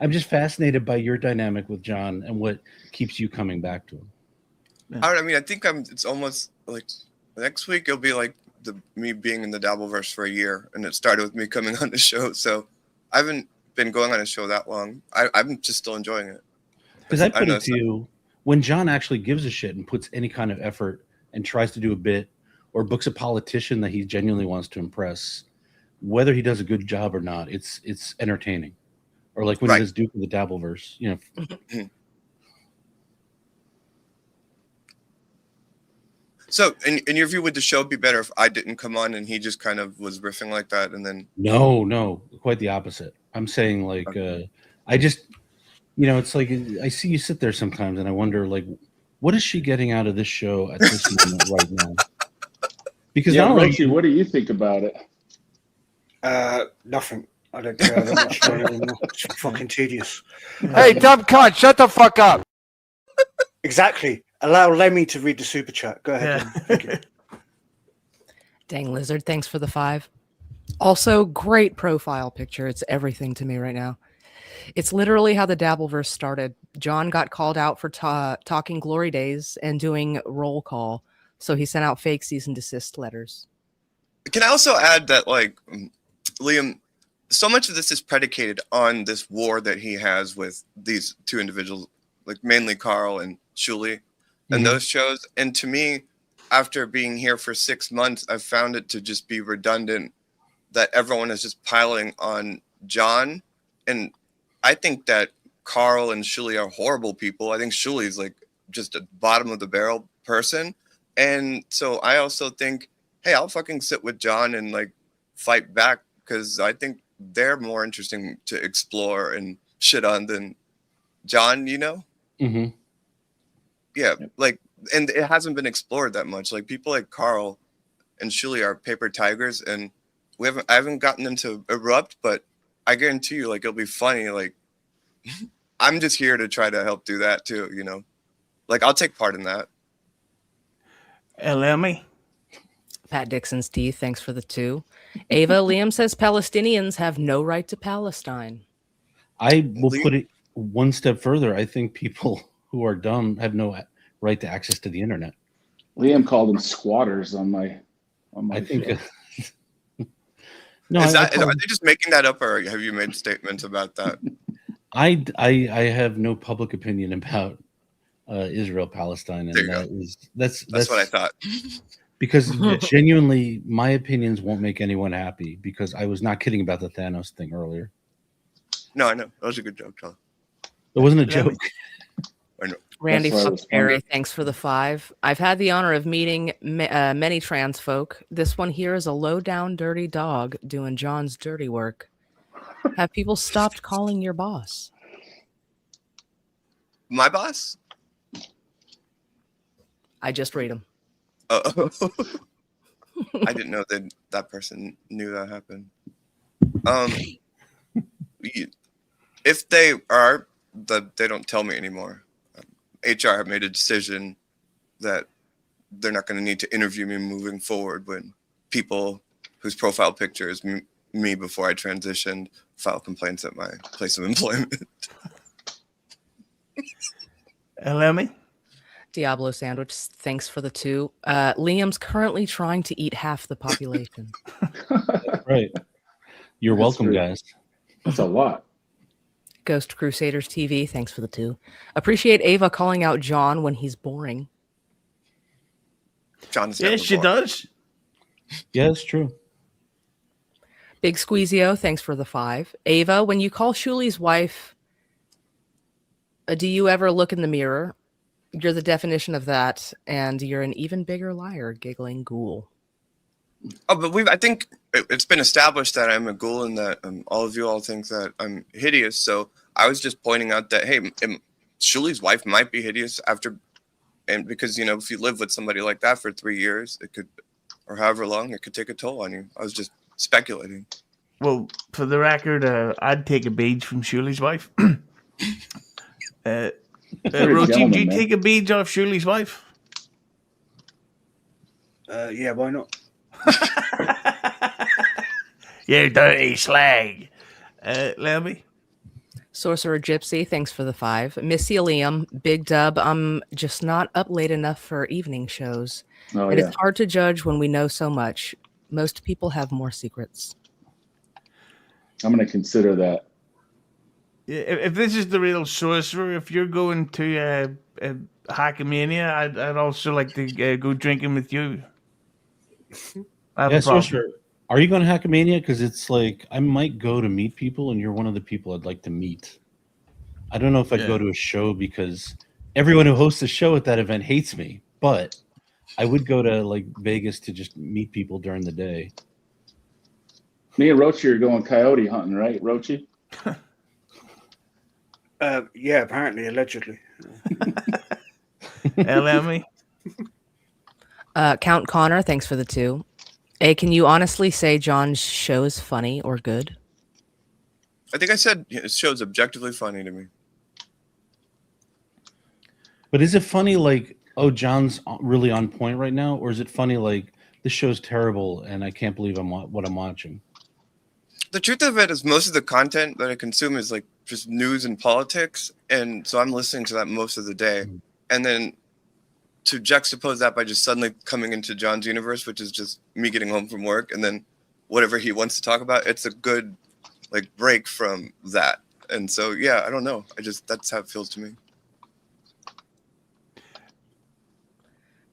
F: I'm just fascinated by your dynamic with John and what keeps you coming back to him.
D: Yeah. I mean, I think it's almost like next week it'll be like me being in the Dabbleverse for a year, and it started with me coming on the show. So I haven't been going on a show that long. I'm just still enjoying it.
F: Because I put it to you, when John actually gives a shit and puts any kind of effort and tries to do a bit or books a politician that he genuinely wants to impress, whether he does a good job or not, it's entertaining. Or like when he does Duke of the Dabbleverse, you know.
D: So, in your view, would the show be better if I didn't come on and he just kind of was riffing like that and then?
F: No, quite the opposite. I'm saying like, I just, it's like I see you sit there sometimes and I wonder like, what is she getting out of this show at this moment right now? Because
C: Roachy, what do you think about it?
E: Nothing. I don't care that much anymore. It's fucking tedious.
H: Hey, dumb cunt, shut the fuck up.
E: Exactly. Allow Lemmi to read the super chat. Go ahead.
B: Yeah.
E: Thank you.
B: Dang Lizard, thanks for the 5. Also, great profile picture. It's everything to me right now. It's literally how the Dabbleverse started. John got called out for talking Glory Days and doing roll call, so he sent out fake cease and desist letters.
D: Can I also add that, like, Liam, so much of this is predicated on this war that he has with these two individuals, like mainly Carl and Shuli. And those shows. And to me, after being here for 6 months, I've found it to just be redundant that everyone is just piling on John. And I think that Carl and Shuli are horrible people. I think Shuli is like just a bottom of the barrel person. And so I also think, hey, I'll fucking sit with John and like fight back because I think they're more interesting to explore and shit on than John,
F: Mm-hmm.
D: Yeah, like, and it hasn't been explored that much. Like people like Carl and Shuli are paper tigers, and I haven't gotten them to erupt, but I guarantee you, like, it'll be funny. Like, I'm just here to try to help do that too, you know? Like, I'll take part in that.
A: Lemmi.
B: Pat Dixon's teeth, thanks for the 2. Ava, Liam says Palestinians have no right to Palestine.
F: I will put it one step further. I think people who are dumb have no right to access to the internet.
C: Liam called them squatters on my
F: I think.
C: show.
F: No,
D: are they just making that up, or have you made statements about that?
F: I have no public opinion about Israel Palestine, and that's
D: what I thought.
F: Because genuinely, my opinions won't make anyone happy. Because I was not kidding about the Thanos thing earlier.
D: No, I know that was a good joke, Tom.
F: It wasn't a joke.
D: I know.
B: Randy Foxberry, thanks for the 5. I've had the honor of meeting many trans folk. This one here is a low-down, dirty dog doing John's dirty work. Have people stopped calling your boss?
D: My boss? I
B: just read him.
D: Oh, I didn't know that person knew that happened. If they are, they don't tell me anymore. HR have made a decision that they're not going to need to interview me moving forward when people whose profile picture is me before I transitioned file complaints at my place of employment.
A: Lemmi?
B: Diablo Sandwich, thanks for the 2. Liam's currently trying to eat half the population.
F: Right. You're welcome, guys.
C: That's a lot.
B: Ghost Crusaders TV, thanks for the 2. Appreciate Ava calling out John when he's boring.
D: John's
A: yes, she does.
F: Yeah, it's true.
B: Big Squeezio, thanks for the 5. Ava, when you call Shuli's wife, do you ever look in the mirror? You're the definition of that, and you're an even bigger liar, giggling ghoul.
D: Oh, but I think it's been established that I'm a ghoul and that all of you all think that I'm hideous. So I was just pointing out that, hey, Shuli's wife might be hideous and because, you know, if you live with somebody like that for 3 years, it could, or however long, it could take a toll on you. I was just speculating.
A: Well, for the record, I'd take a bead from Shuli's wife. Roachy, do you take a bead off Shuli's wife?
E: Yeah, why not?
A: You dirty slag. Lemmi?
B: Sorcerer Gypsy, thanks for the 5. Missy Liam, Big Dub, I'm just not up late enough for evening shows. It's hard to judge when we know so much. Most people have more secrets.
C: I'm going to consider that.
A: If this is the real sorcerer, if you're going to Hackmania, I'd also like to go drinking with you.
F: Yeah, sorcerer. Are you going to Hackmania? Because it's like I might go to meet people, and you're one of the people I'd like to meet. I don't know if I'd go to a show because everyone who hosts a show at that event hates me, but I would go to like Vegas to just meet people during the day.
C: Me and Roachy are going coyote hunting, right, Roachy?
E: Yeah, apparently, allegedly.
A: Lemmi?
B: Count Connor, thanks for the 2. Hey, can you honestly say John's show is funny or good?
D: I think I said his show's objectively funny to me.
F: But is it funny like, oh, John's really on point right now? Or is it funny like, this show's terrible and I can't believe what I'm watching?
D: The truth of it is most of the content that I consume is like just news and politics. And so I'm listening to that most of the day. And then to juxtapose that by just suddenly coming into John's universe, which is just me getting home from work and then whatever he wants to talk about, it's a good like break from that. And so, yeah, I don't know. That's how it feels to me.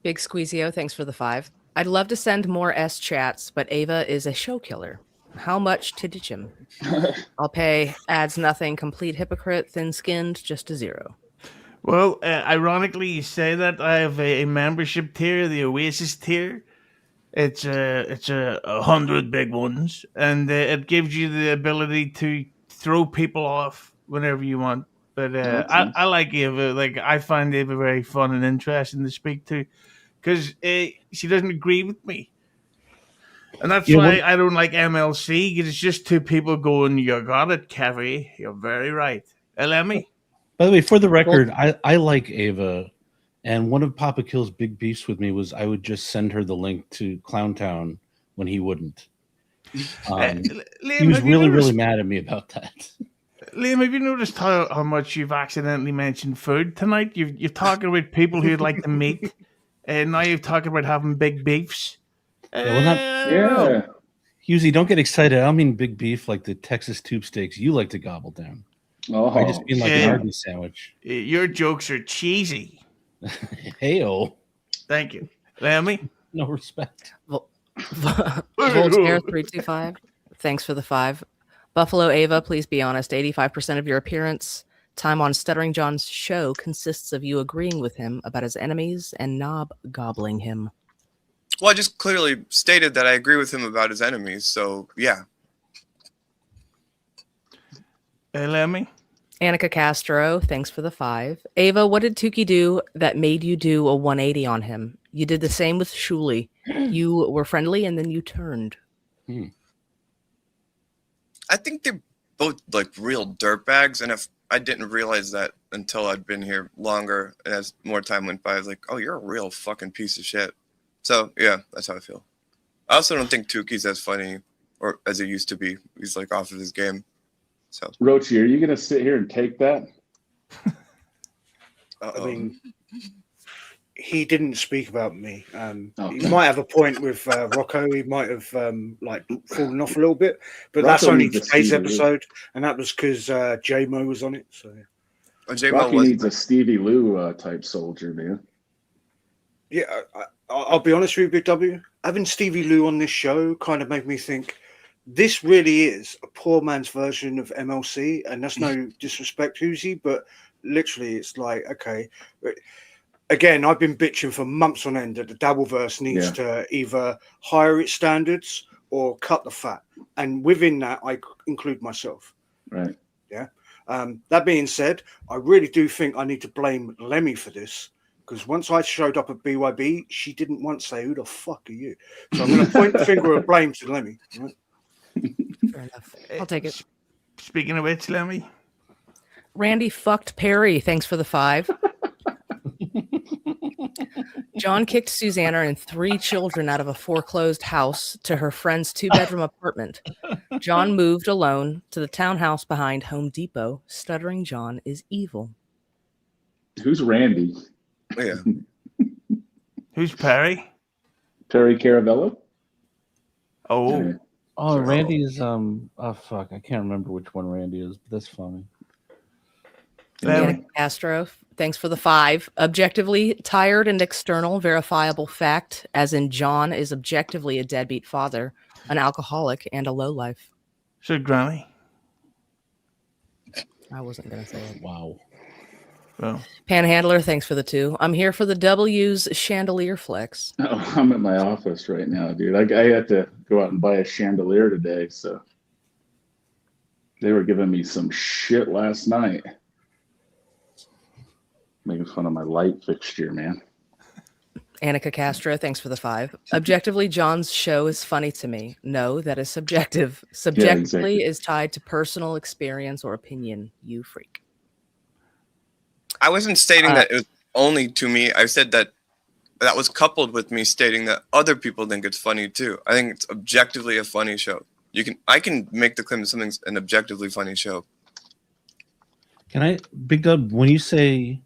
B: Big Squeezio, thanks for the 5. I'd love to send more S chats, but Ava is a show killer. How much to ditch him? I'll pay. Adds nothing. Complete hypocrite. Thin-skinned. Just a 0.
A: Well, ironically, you say that I have a membership tier, the Oasis tier. It's 100 big ones, and it gives you the ability to throw people off whenever you want. But I like Ava. Like I find Ava very fun and interesting to speak to, because she doesn't agree with me. And that's
F: Yeah,
A: why I don't like MLC, because it's just two people going, you got it, Kevy. You're very right. Lemmi?
F: By the way, for the record, I like Ava, and one of Papa Kill's big beefs with me was I would just send her the link to Clowntown when he wouldn't.
A: Liam,
F: He was
A: have you
F: really,
A: noticed-
F: really mad at me about that.
A: Liam, have you noticed how much you've accidentally mentioned food tonight? You're talking about people who'd like to make, and now you're talking about having big beefs.
C: Yeah.
F: Hughesy, don't get excited. I don't mean big beef like the Texas tube steaks you like to gobble down.
C: Oh,
F: I just mean like
A: yeah.
F: an Arby's sandwich.
A: Your jokes are cheesy.
F: Hey-o.
A: Thank you. Lemmi?
F: No respect.
B: Voltaire 325. Thanks for the 5. Buffalo Ava, please be honest. 85% of your appearance time on Stuttering John's show consists of you agreeing with him about his enemies and knob gobbling him.
D: Well, I just clearly stated that I agree with him about his enemies, so yeah.
A: Lemmi?
B: Annika Castro, thanks for the 5. Ava, what did Tukey do that made you do a 180 on him? You did the same with Shuli. You were friendly and then you turned.
D: I think they're both like real dirtbags, and if I didn't realize that until I'd been here longer, and as more time went by, I was like, oh, you're a real fucking piece of shit. So yeah, that's how I feel. I also don't think Tukey's as funny or as he used to be. He's like off of his game. So
C: Roachy, are you gonna sit here and take that?
E: I mean, he didn't speak about me.
C: Okay.
E: He might have a point with Rocco. He might have like fallen off a little bit, but
C: Rocco
E: that's only
C: needs a
E: today's
C: Stevie Lou.
E: episode, and that was because J-Mo was on it. So
D: J-Mo
C: Rocky
D: was
C: needs a Stevie Lou type soldier, man.
E: yeah, I'll be honest with you, Big W. Having Stevie Lou on this show kind of made me think this really is a poor man's version of MLC, and that's no disrespect, Hughesy, but literally it's like, okay. Again, I've been bitching for months on end that the Dabbleverse needs to either higher its standards or cut the fat. And within that, I include myself.
C: Right.
E: Yeah. That being said, I really do think I need to blame Lemmi for this, because once I showed up at BYB, she didn't once say, who the fuck are you? So I'm going to point the finger of blame to Lemmi. Right?
B: Fair enough. I'll take it.
A: Speaking of which, Lemmi?
B: Randy fucked Perry. Thanks for the 5. John kicked Susanna and 3 children out of a foreclosed house to her friend's 2-bedroom apartment. John moved alone to the townhouse behind Home Depot. Stuttering John is evil.
C: Who's Randy?
D: yeah.
A: Who's Perry?
C: Perry Caravello?
A: Oh,
C: Yeah.
F: Oh, Randy is oh fuck, I can't remember which one Randy is, but that's funny.
B: Annika Castro, thanks for the 5. Objectively tired and external verifiable fact, as in John is objectively a deadbeat father, an alcoholic, and a lowlife.
A: So Granny.
B: I wasn't going to say it.
F: Wow.
A: Well,
B: Panhandler, thanks for the 2. I'm here for the W's chandelier flex.
C: Oh, I'm at my office right now, dude. I had to go out and buy a chandelier today, so they were giving me some shit last night. Making fun of my light fixture, man.
B: Annika Castro, thanks for the 5. Objectively, John's show is funny to me. No, that is subjective. Subjectively
C: exactly.
B: is tied to personal experience or opinion. You freak.
D: I wasn't stating that it was only to me. I said that was coupled with me stating that other people think it's funny too. I think it's objectively a funny show. I can make the claim that something's an objectively funny show.
F: Can I, Big Dub, when you say,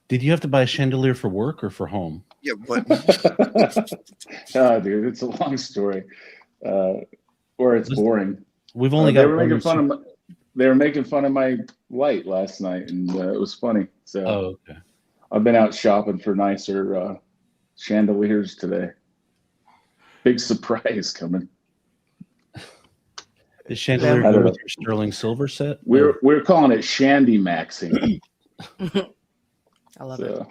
F: did you have to buy a chandelier for work or for home?
D: Yeah, but
C: Oh, dude, it's a long story. Or it's boring.
F: We've only
C: They
F: got
C: were
F: one
C: making fun of they were making fun of my light last night, and it was funny. So
F: Oh, okay.
C: I've been out shopping for nicer chandeliers today. Big surprise coming.
F: Is chandelier
C: I
F: go
C: don't
F: with
C: know.
F: your sterling silver set?
C: We're calling it Shandy Maxing.
B: I love
C: So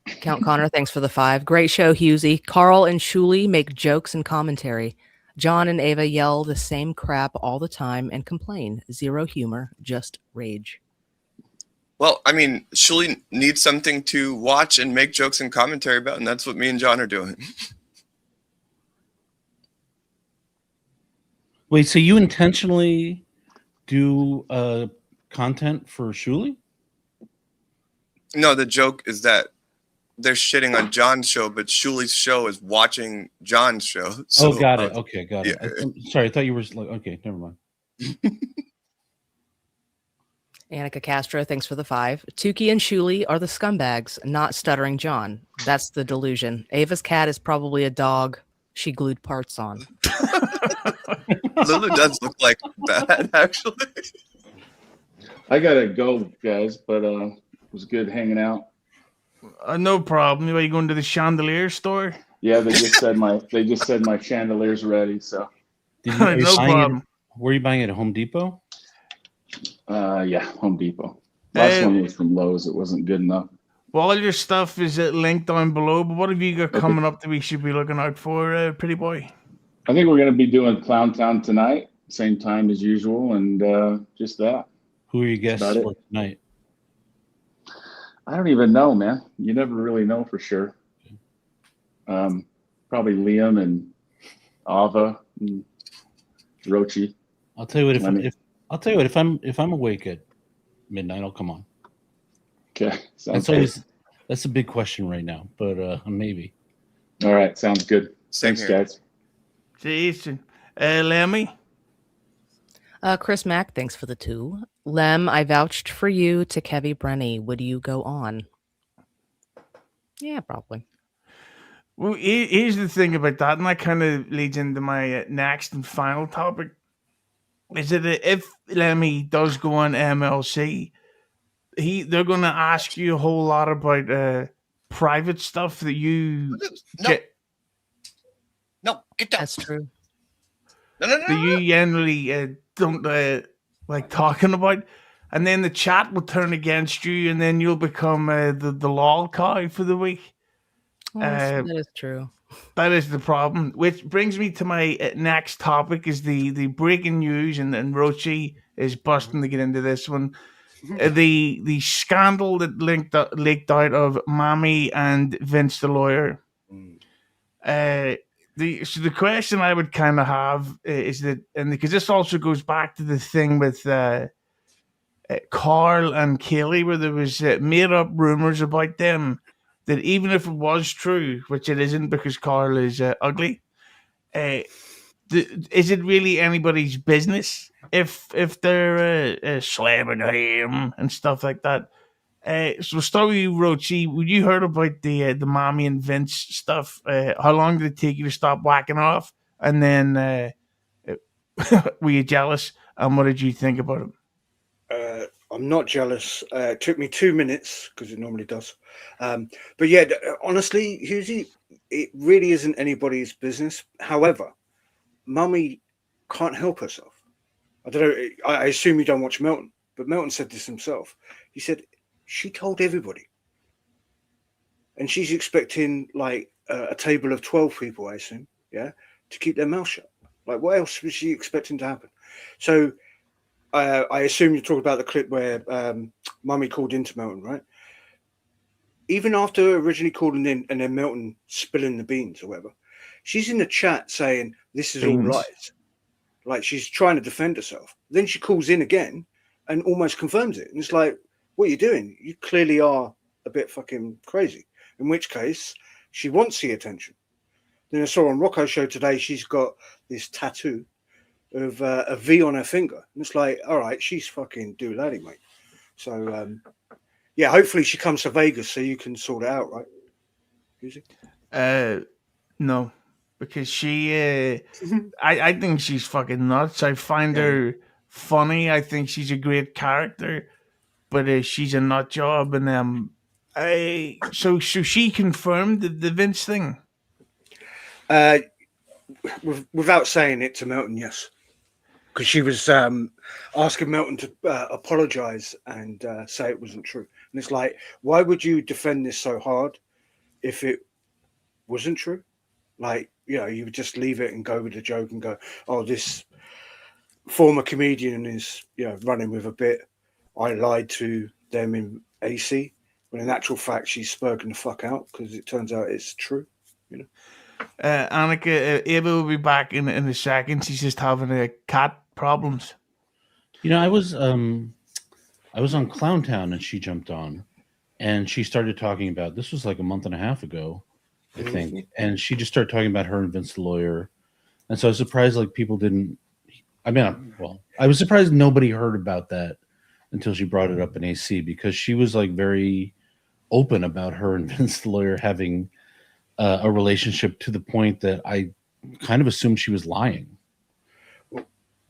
B: it. Count Connor, thanks for the 5. Great show, Hughesy. Carl and Shuli make jokes and commentary. John and Ava yell the same crap all the time and complain. Zero humor, just rage.
D: well, I mean, Shuli needs something to watch and make jokes and commentary about, and that's what me and John are doing.
F: Wait, so you intentionally do content for Shuli?
D: No, the joke is that they're shitting on John's show, but Shuli's show is watching John's show. So,
F: Got it. Okay, got it.
D: Yeah.
F: I'm sorry, I thought you were like, okay, never mind.
B: Annika Castro, thanks for the 5. Tukey and Shuli are the scumbags, not Stuttering John. That's the delusion. Ava's cat is probably a dog she glued parts on.
D: Lulu does look like that, actually.
C: I gotta go, guys, but it was good hanging out.
A: No problem. Are you going to the chandelier store?
C: Yeah, they just said my chandelier's ready. So
F: Are you
A: No
F: buying
A: problem.
F: It, were you buying it at Home Depot?
C: yeah, Home Depot. Last one was from Lowe's. It wasn't good enough.
A: Well, all your stuff is linked down below. But what have you got coming up that we should be looking out for, pretty boy?
C: I think we're gonna be doing Clown Town tonight, same time as usual, and just that.
F: Who are your guests
C: about it.
F: for tonight?
C: I don't even know, man. You never really know for sure. Probably Liam and Ava and Roachy.
F: I'll tell you what.
C: Lemmi.
F: If I'm awake at midnight, I'll come on.
C: Okay, sounds
F: That's
C: good.
F: always that's a big question right now, but maybe.
C: All right, sounds good.
D: Same
C: Thanks,
D: here.
C: guys.
A: Jason. Lemmy?
B: Chris Mack, thanks for the 2. Lem, I vouched for you to Kevy Brenny. Would you go on? Yeah, probably.
A: Well, here's the thing about that, and that kind of leads into my next and final topic. Is that if Lemmy does go on MLC, they're going to ask you a whole lot about private stuff that you
D: No, get down.
B: That's true.
D: No.
A: that you generally don't like talking about, and then the chat will turn against you, and then you'll become the lol cow for the week.
B: That is true.
A: That is the problem. Which brings me to my next topic: is the breaking news, and Roachy is busting to get into this one. The scandal that leaked out of Mammy and Vince the lawyer. The question I would kind of have is that, and because this also goes back to the thing with Carl and Kaylee, where there was made up rumors about them, that even if it was true, which it isn't because Carl is ugly, is it really anybody's business if they're slamming him and stuff like that? So start with you, Roachy. When you heard about the Mommy and Vince stuff, how long did it take you to stop whacking off? And then were you jealous? And what did you think about it?
E: I'm not jealous. It took me 2 minutes because it normally does. But yeah, honestly, Hughesy, it really isn't anybody's business. However, Mummy can't help herself. I don't know. I assume you don't watch Melton, but Melton said this himself. He said she told everybody, and she's expecting like a table of 12 people, I assume, yeah, to keep their mouth shut. Like, what else was she expecting to happen? So I assume you're talking about the clip where Mummy called into Melton, right? Even after originally calling in and then Melton spilling the beans or whatever, she's in the chat saying this is all lies. Like, she's trying to defend herself. Then she calls in again and almost confirms it. And it's like, what are you doing? You clearly are a bit fucking crazy. In which case, she wants the attention. Then I saw on Rocco's show today, she's got this tattoo of a V on her finger. And it's like, all right, she's fucking do-laddie, mate. So, yeah, hopefully she comes to Vegas so you can sort it out, right?
A: No, because she, I think she's fucking nuts. I find her funny. I think she's a great character, but she's a nut job. And so she confirmed the Vince thing.
E: Without saying it to Melton, yes, because she was asking Melton to apologize and say it wasn't true. And it's like, why would you defend this so hard if it wasn't true? Like, you know, you would just leave it and go with the joke and go, oh, this former comedian is, you know, running with a bit. I lied to them in AC, when in actual fact she's spurging the fuck out because it turns out it's true, you know.
A: Annika, Ava will be back in a second. She's just having cat problems.
F: You know, I was on Clowntown and she jumped on, and she started talking about this was like a month and a half ago, I think, and she just started talking about her and Vince the lawyer, and so I was surprised like people didn't. I mean, well, I was surprised nobody heard about that until she brought it up in AC, because she was like very open about her and Vince the lawyer having a relationship, to the point that I kind of assumed she was lying.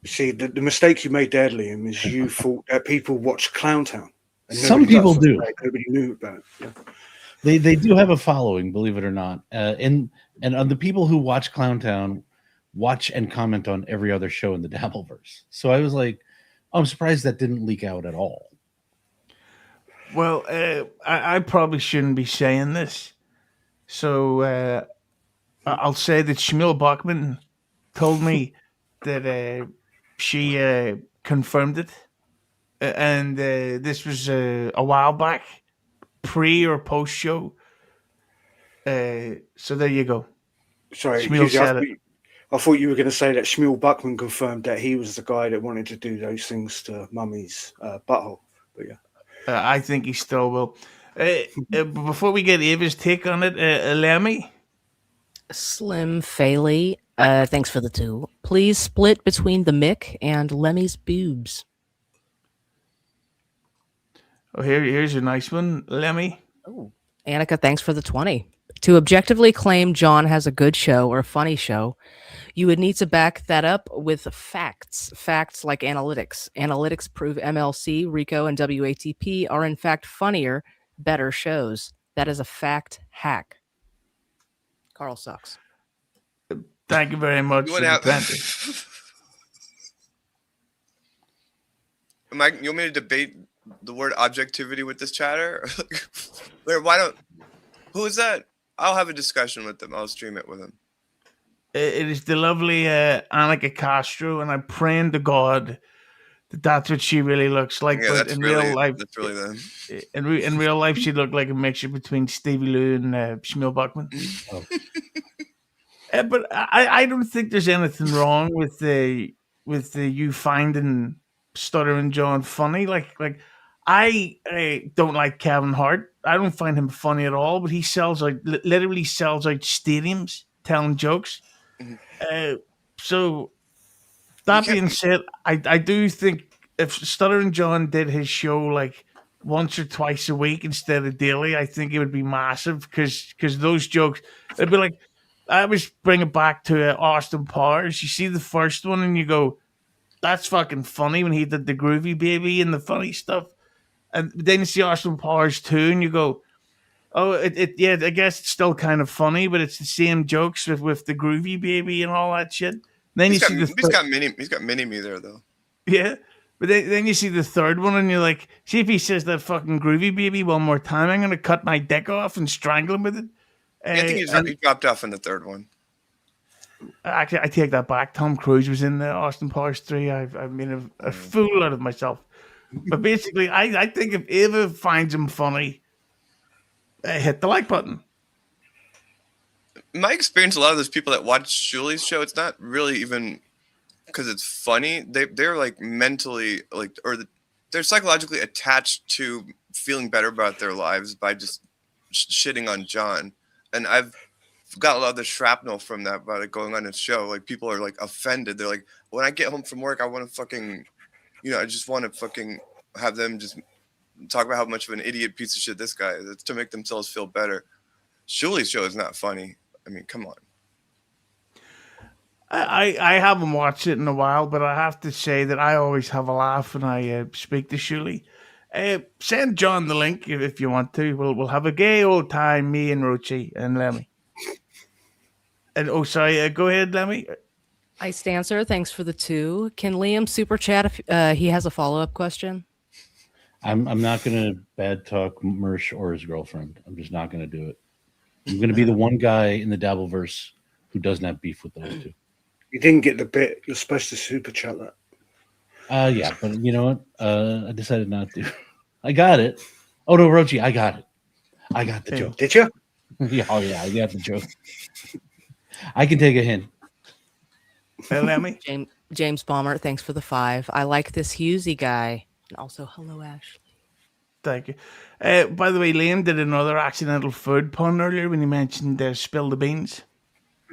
E: See, the mistake you made there, Liam, is you thought that people watch Clowntown.
F: Some people do.
E: Nobody knew about it. Yeah.
F: They do have a following, believe it or not. And the people who watch Clowntown watch and comment on every other show in the Dabbleverse. So I was like, I'm surprised that didn't leak out at all.
A: Well, I probably shouldn't be saying this. So I'll say that Shmuel Bachman told me that she confirmed it. And this was a while back, pre or post show. So there you go.
E: Sorry,
A: Shmuel said it.
E: I thought you were going to say that Shmuel Buckman confirmed that he was the guy that wanted to do those things to Mummy's butthole. But yeah,
A: I think he still will. Before we get Ava's take on it, Lemmi?
B: Slim Faley, thanks for the 2. Please split between the Mick and Lemmy's boobs.
A: Oh, here's a nice one, Lemmi.
B: Oh, Annika, thanks for the 20. To objectively claim John has a good show or a funny show, you would need to back that up with facts. Facts like analytics. Analytics prove MLC, Rico, and WATP are in fact funnier, better shows. That is a fact hack. Carl sucks.
A: Thank you very much.
D: You want me to debate the word objectivity with this chatter? Who is that? I'll have a discussion with them. I'll stream it with them.
A: It is the lovely Annika Castro, and I'm praying to God that that's what she really looks like.
D: Yeah,
A: but in real life,
D: that's really them.
A: In real life, she looked like a mixture between Stevie Lou and Shmuel Bachman.
F: Oh.
A: But I don't think there's anything wrong with you finding Stuttering John funny. Like I don't like Kevin Hart. I don't find him funny at all. But he literally sells out stadiums telling jokes. So that being said, I do think if Stuttering John did his show like once or twice a week instead of daily, I think it would be massive because those jokes, it'd be like, I always bring it back to Austin Powers. You see the first one and you go, that's fucking funny when he did the Groovy Baby and the funny stuff. And then you see Austin Powers 2 and you go, oh, yeah, I guess it's still kind of funny, but it's the same jokes with the Groovy Baby and all that shit. Then he's got
D: Mini-Me there, though.
A: Yeah. But then you see the third one and you're like, see if he says that fucking Groovy Baby one more time, I'm going to cut my dick off and strangle him with it.
D: I think he dropped off in the third one.
A: Actually, I take that back. Tom Cruise was in the Austin Powers 3. I've made a fool out of myself. But basically, I think if Ava finds him funny, hit the like button.
D: In my experience, a lot of those people that watch Julie's show, it's not really even because it's funny. They're like mentally they're psychologically attached to feeling better about their lives by just shitting on John. And I've got a lot of the shrapnel from that about it going on his show. Like people are like offended. They're like, when I get home from work, I want to fucking, I just want to fucking have them just talk about how much of an idiot piece of shit this guy is to make themselves feel better. Julie's show is not funny. I mean, come on.
A: I haven't watched it in a while, but I have to say that I always have a laugh when I speak to Julie. Send John the link if you want to. We'll have a gay old time, me and Roachy and Lemmi. And go ahead, Lemmi.
B: Ice Dancer, thanks for the 2. Can Liam super chat if he has a follow-up question?
F: I'm not going to bad talk Mersh or his girlfriend. I'm just not going to do it. I'm going to be the one guy in the Dabbleverse who doesn't have beef with those 2.
E: You didn't get the bit. You're supposed to super chat that.
F: Yeah, but you know what? I decided not to. I got it. Oh no, Roachy, I got it. I got the joke.
E: Did you?
F: Yeah, I got the joke. I can take a hint.
A: Lemmi?
B: James Balmer, thanks for the 5. I like this Husey guy. And also, hello, Ashley.
A: Thank you. By the way, Liam did another accidental food pun earlier when he mentioned spill the beans.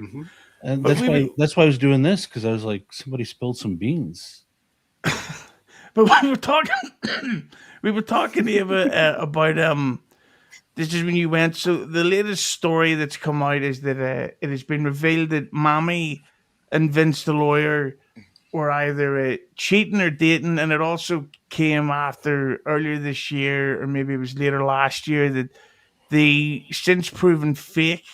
E: Mm-hmm.
F: And that's why I was doing this, because I was like, somebody spilled some beans.
A: But we were talking, Ava, about this is when you went. So the latest story that's come out is that it has been revealed that Mommy and Vince the lawyer were either cheating or dating, and it also came after earlier this year, or maybe it was later last year, that the since proven fake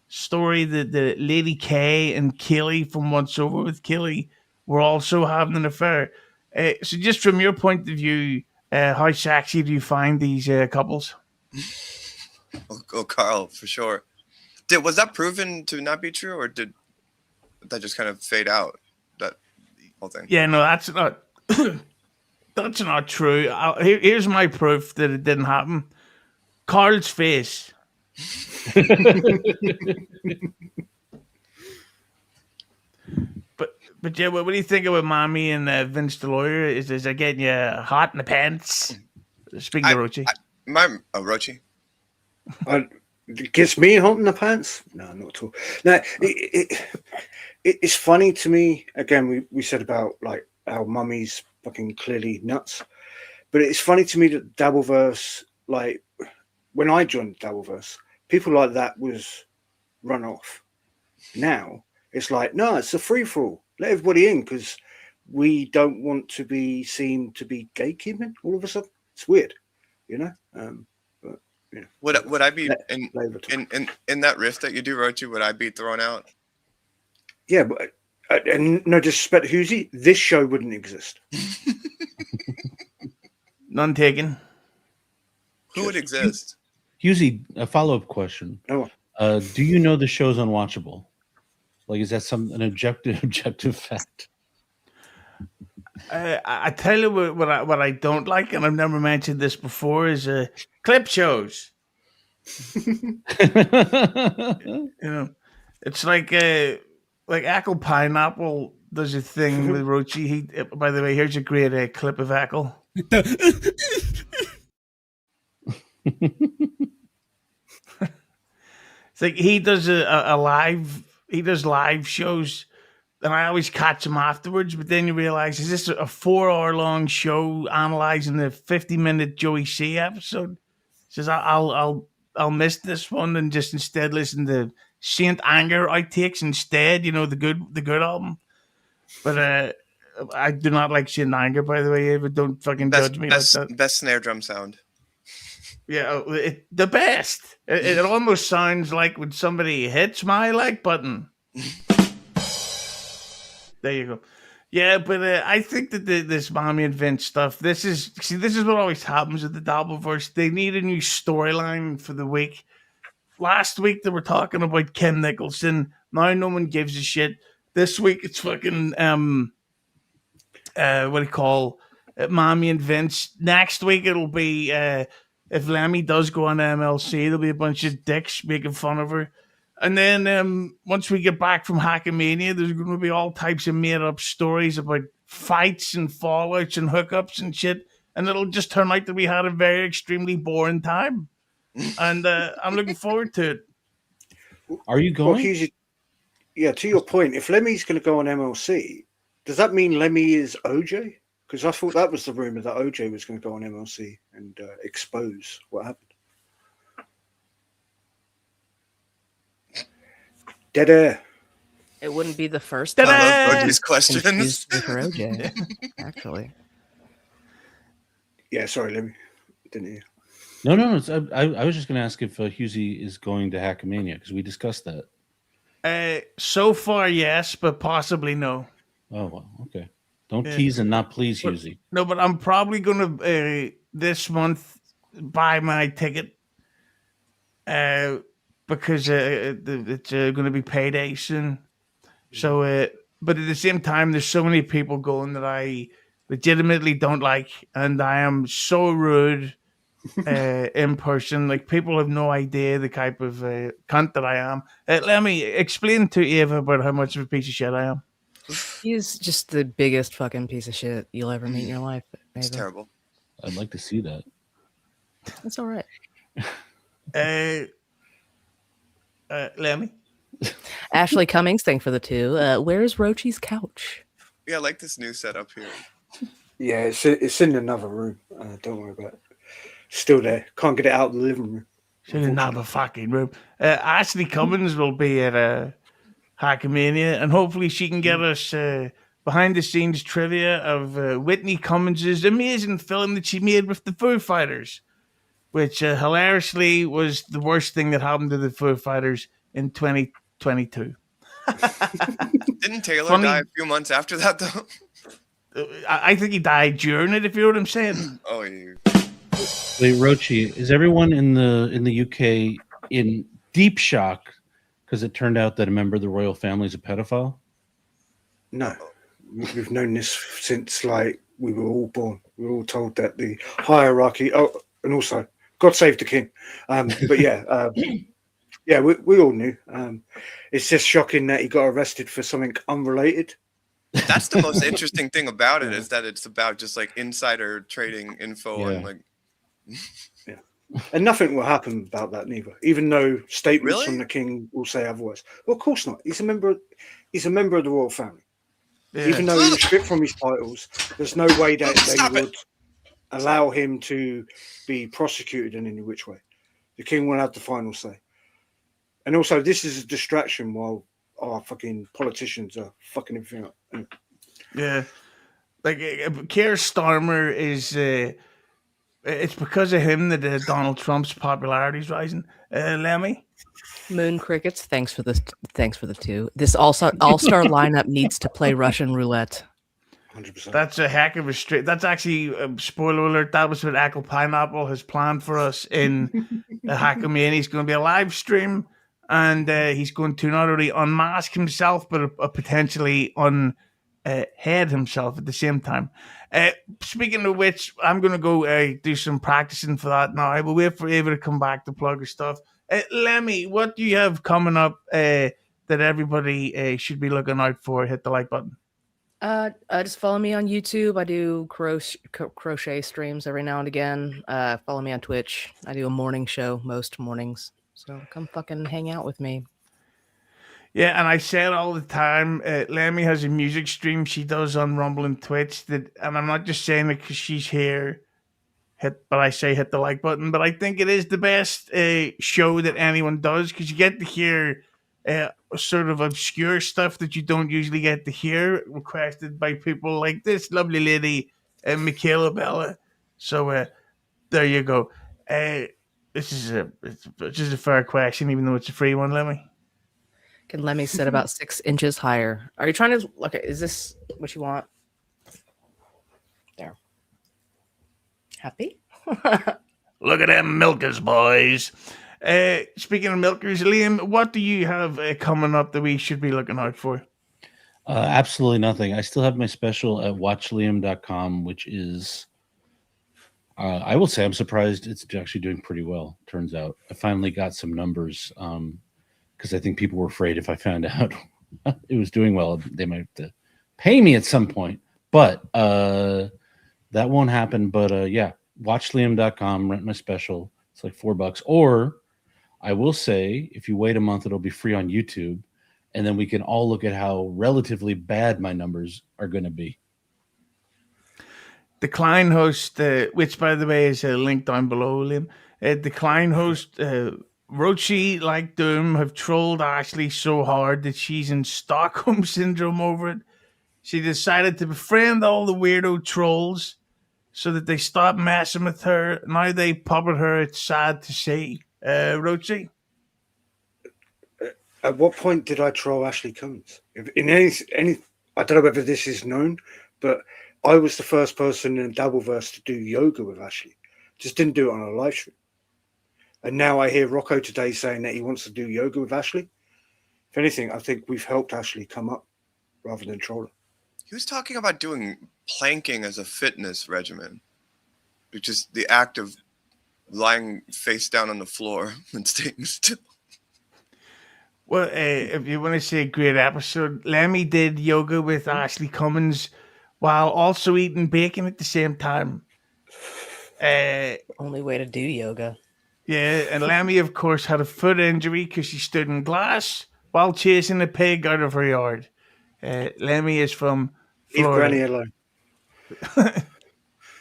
A: story that the Lady K and Kelly from Once Over with Kelly were also having an affair. So just from your point of view, how sexy do you find these couples?
D: Oh, Carl, for sure. Was that proven to not be true, or did that just kind of fade out? That whole thing.
A: Yeah, no, that's not. That's not true. Here's my proof that it didn't happen. Carl's face. But yeah, what do you think about Mommy and Vince the lawyer? Is it getting you hot in the pants? Speaking of Roachy.
D: Roachy.
E: It gets me hot in the pants? No, not at all. No, it's funny to me. Again, we said about like how Mummy's fucking clearly nuts, but it's funny to me that Dabbleverse, like when I joined Dabbleverse, people like that was run off. Now it's like, no, it's a free for all. Let everybody in because we don't want to be seen to be gatekeeping. All of a sudden, it's weird, you know. But you know,
D: would I be in that rift that you do, Roachy? Would I be thrown out?
E: Yeah, but and no disrespect to Husey, this show wouldn't exist.
A: None taken.
D: Who would exist?
F: Husey, a follow-up question.
E: Oh.
F: Do you know the show's unwatchable? Like, is that an objective fact?
A: I tell you what I don't like, and I've never mentioned this before, is clip shows. You know, it's like Apple Pineapple does a thing with Roachy. By the way, here's a great clip of Apple. It's like he does he does live shows, and I always catch him afterwards. But then you realize, is this a 4-hour long show analyzing the 50-minute Joey C episode? He says I'll miss this one and just instead listen to Saint Anger outtakes instead. You know, the good album. But I do not like Saint Anger, by the way. But don't fucking judge me like that.
D: Best snare drum sound.
A: Yeah, the best. It almost sounds like when somebody hits my like button. There you go. Yeah, but I think that this Mommy and Vince stuff, this is what always happens with the Dabbleverse. They need a new storyline for the week. Last week they were talking about Ken Nicholson. Now no one gives a shit. This week it's fucking what do you call Mommy and Vince. Next week it'll be if Lemmi does go on MLC, there'll be a bunch of dicks making fun of her. And then once we get back from Hackmania, there's going to be all types of made-up stories about fights and fallouts and hookups and shit. And it'll just turn out that we had a very extremely boring time. And I'm looking forward to it.
F: Are you going?
E: Well, yeah, to your point, if Lemmy's going to go on MLC, does that mean Lemmi is OJ? Because I thought that was the rumor that OJ was going to go on MLC and expose what happened. Dead air.
B: It wouldn't be the first
D: I
B: time.
D: love Roachy's questions.
B: For OJ, actually.
E: Yeah, sorry, Lemmi. Didn't hear.
F: No. I was just going to ask if Husey is going to Hackmania because we discussed that.
A: So far, yes, but possibly no.
F: Oh, well, okay. Don't tease and not please, Husey.
A: No, but I'm probably going to this month buy my ticket because it's going to be payday soon. So, but at the same time, there's so many people going that I legitimately don't like, and I am so rude in person. Like, people have no idea the type of cunt that I am. Let me explain to Ava about how much of a piece of shit I am.
B: He's just the biggest fucking piece of shit you'll ever meet in your life.
D: It's
B: Ava.
D: terrible.
F: I'd like to see that.
B: That's all right.
A: Lemmi?
B: Ashley Cummings, thank for the 2. Where's Roachy's couch?
D: Yeah, I like this new setup here.
E: Yeah, it's in another room. Don't worry about it. Still there. Can't get it out of the living room.
A: It's in another fucking room. Ashley Cummins will be at McEneaney, and hopefully she can get us behind the scenes trivia of Whitney Cummins' amazing film that she made with the Foo Fighters, which hilariously was the worst thing that happened to the Foo Fighters in 2022.
D: Didn't Taylor die a few months after that, though?
A: I think he died during it, if you know what I'm saying.
D: Oh, yeah.
F: Wait, Roachy, is everyone in the UK in deep shock because it turned out that a member of the royal family is a pedophile?
E: No, we've known this since like we were all born. We were all told that the hierarchy. Oh, and also, God save the king. But yeah, yeah, we all knew. It's just shocking that he got arrested for something unrelated.
D: That's the most interesting thing about it, is that it's about just like insider trading info and like.
E: Yeah, and nothing will happen about that neither. Even though statements from
D: Really?
E: the king will say otherwise. Well, of course not. He's a member. He's a member of the royal family.
A: Yeah.
E: Even though he was stripped from his titles, there's no way that they would allow him to be prosecuted in any which way. The king will have the final say. And also, this is a distraction while our fucking politicians are fucking everything up.
A: Yeah, like Keir Starmer is. It's because of him that Donald Trump's popularity is rising. Lemmi?
B: Moon Crickets, thanks for the 2. This all-star lineup needs to play Russian roulette.
E: 100%.
A: That's a heck of a straight. That's actually, spoiler alert, that was what Echo Pineapple has planned for us in the McEneaney. He's going to be a live stream, and he's going to not only unmask himself, but potentially head himself at the same time. Speaking of which, I'm going to go do some practicing for that now. I will wait for Ava to come back to plug her stuff. Lemmi, what do you have coming up that everybody should be looking out for? Hit the like button.
B: Just follow me on YouTube. I do crochet streams every now and again. Follow me on Twitch. I do a morning show most mornings. So come fucking hang out with me.
A: Yeah, and I say it all the time. Lemmi has a music stream she does on Rumble and Twitch. And I'm not just saying it because she's here. But I say hit the like button. But I think it is the best show that anyone does, because you get to hear sort of obscure stuff that you don't usually get to hear, requested by people like this lovely lady, Michaela Bella. So there you go. This is a fair question, even though it's a free one, Lemmi.
B: Can Lemmi sit about 6 inches higher? Are you trying to look at, is this what you want? There. Happy?
A: Look at them milkers, boys. Speaking of milkers, Liam, what do you have coming up that we should be looking out for?
F: Absolutely nothing. I still have my special at watchliam.com, which is, I will say I'm surprised it's actually doing pretty well, turns out. I finally got some numbers because I think people were afraid if I found out it was doing well, they might have to pay me at some point. But that won't happen. But yeah, watchliam.com, rent my special. It's like $4. Or I will say, if you wait a month, it'll be free on YouTube. And then we can all look at how relatively bad my numbers are going to be.
A: The Klein host, which by the way is linked down below, Liam. The Klein host, Roachy, like Doom, have trolled Ashley so hard that she's in Stockholm syndrome over it. She decided to befriend all the weirdo trolls so that they stop messing with her. Now they puppet her. It's sad to see. Roachy?
E: At what point did I troll Ashley Cummins? In any, I don't know whether this is known, but I was the first person in Dabbleverse to do yoga with Ashley. Just didn't do it on a live stream. And now I hear Rocco today saying that he wants to do yoga with Ashley. If anything, I think we've helped Ashley come up rather than troll her.
D: He was talking about doing planking as a fitness regimen, which is the act of lying face down on the floor and staying still.
A: Well, if you want to say a great episode, Lemmi did yoga with Ashley Cummins while also eating bacon at the same time.
B: Only way to do yoga.
A: Yeah, and Lemmi, of course, had a foot injury because she stood in glass while chasing a pig out of her yard. Lemmi is from
E: Leave
A: Florida.
E: Granny alone.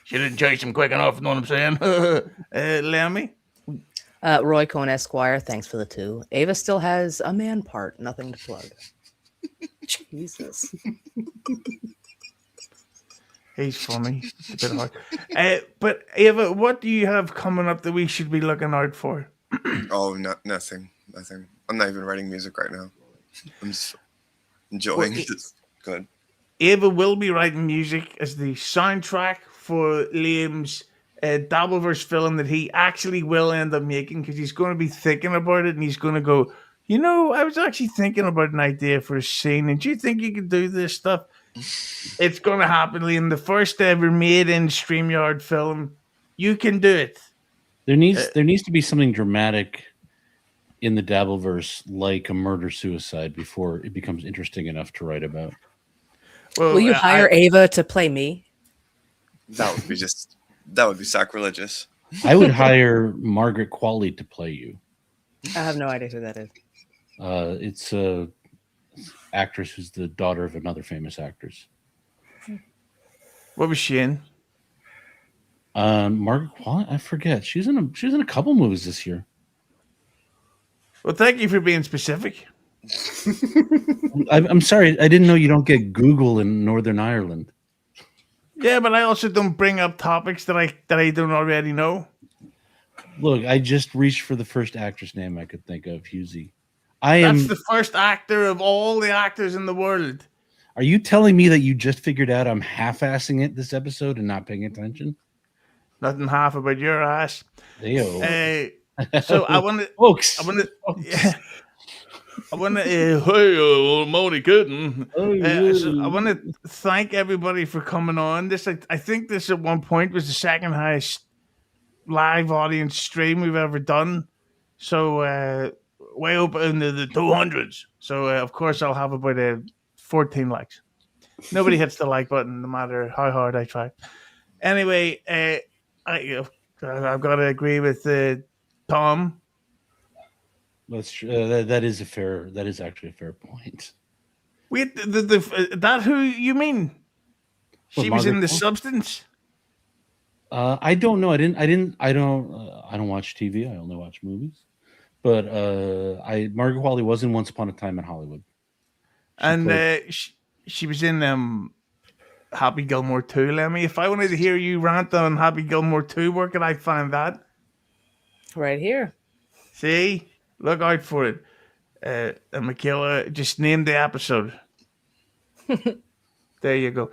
A: She didn't chase him quick enough, you know what I'm saying? Lemmi?
B: Roy Cohn Esquire, thanks for the 2. Ava still has a man part, nothing to plug. Jesus.
A: He's funny. It's a bit hard. But Ava, what do you have coming up that we should be looking out for?
D: Oh, nothing. I'm not even writing music right now. I'm just enjoying this. Good.
A: Ava will be writing music as the soundtrack for Liam's Dabbleverse film that he actually will end up making, because he's going to be thinking about it and he's going to go, you know, I was actually thinking about an idea for a scene, and do you think you could do this stuff? It's going to happen, Liam. The first ever made in StreamYard film. You can do it.
F: There needs to be something dramatic in the Dabbleverse, like a murder-suicide, before it becomes interesting enough to write about.
A: Well,
B: Will you hire Ava to play me?
D: That would be sacrilegious.
F: I would hire Margaret Qualley to play you.
B: I have no idea who that is.
F: It's a actress who's the daughter of another famous actress.
A: What was she in?
F: Margaret Qualley? I forget. She's in a couple movies this year.
A: Well, thank you for being specific.
F: I'm sorry. I didn't know you don't get Google in Northern Ireland.
A: Yeah, but I also don't bring up topics that I don't already know.
F: Look, I just reached for the first actress name I could think of, Husey.
A: That's the first actor of all the actors in the world.
F: Are you telling me that you just figured out I'm half-assing it this episode and not paying attention?
A: Nothing half about your ass.
F: So
A: I want to,
F: folks.
A: hey, Moni Kitten.
F: Oh,
A: So I want to thank everybody for coming on. This, I think this at one point was the second highest live audience stream we've ever done. So way up into the 200s. So of course I'll have about 14 likes. Nobody hits the like button no matter how hard I try. Anyway, I've got to agree with Tom.
F: That's true. That is actually a fair point.
A: Wait, that who you mean? She was in The Substance.
F: I don't know. I don't watch TV. I only watch movies. But Margaret Qualley was in Once Upon a Time in Hollywood.
A: She was in Happy Gilmore 2, Lemmi. If I wanted to hear you rant on Happy Gilmore 2, where could I find that?
B: Right here.
A: See? Look out for it. And Michaela just named the episode. There you go.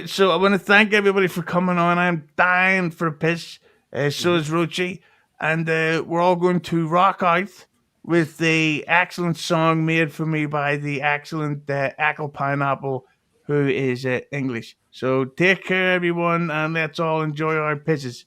A: So I want to thank everybody for coming on. I'm dying for a piss. So is Roachy. And we're all going to rock out with the excellent song made for me by the excellent Echo Pineapple, who is English. So take care, everyone, and let's all enjoy our pisses.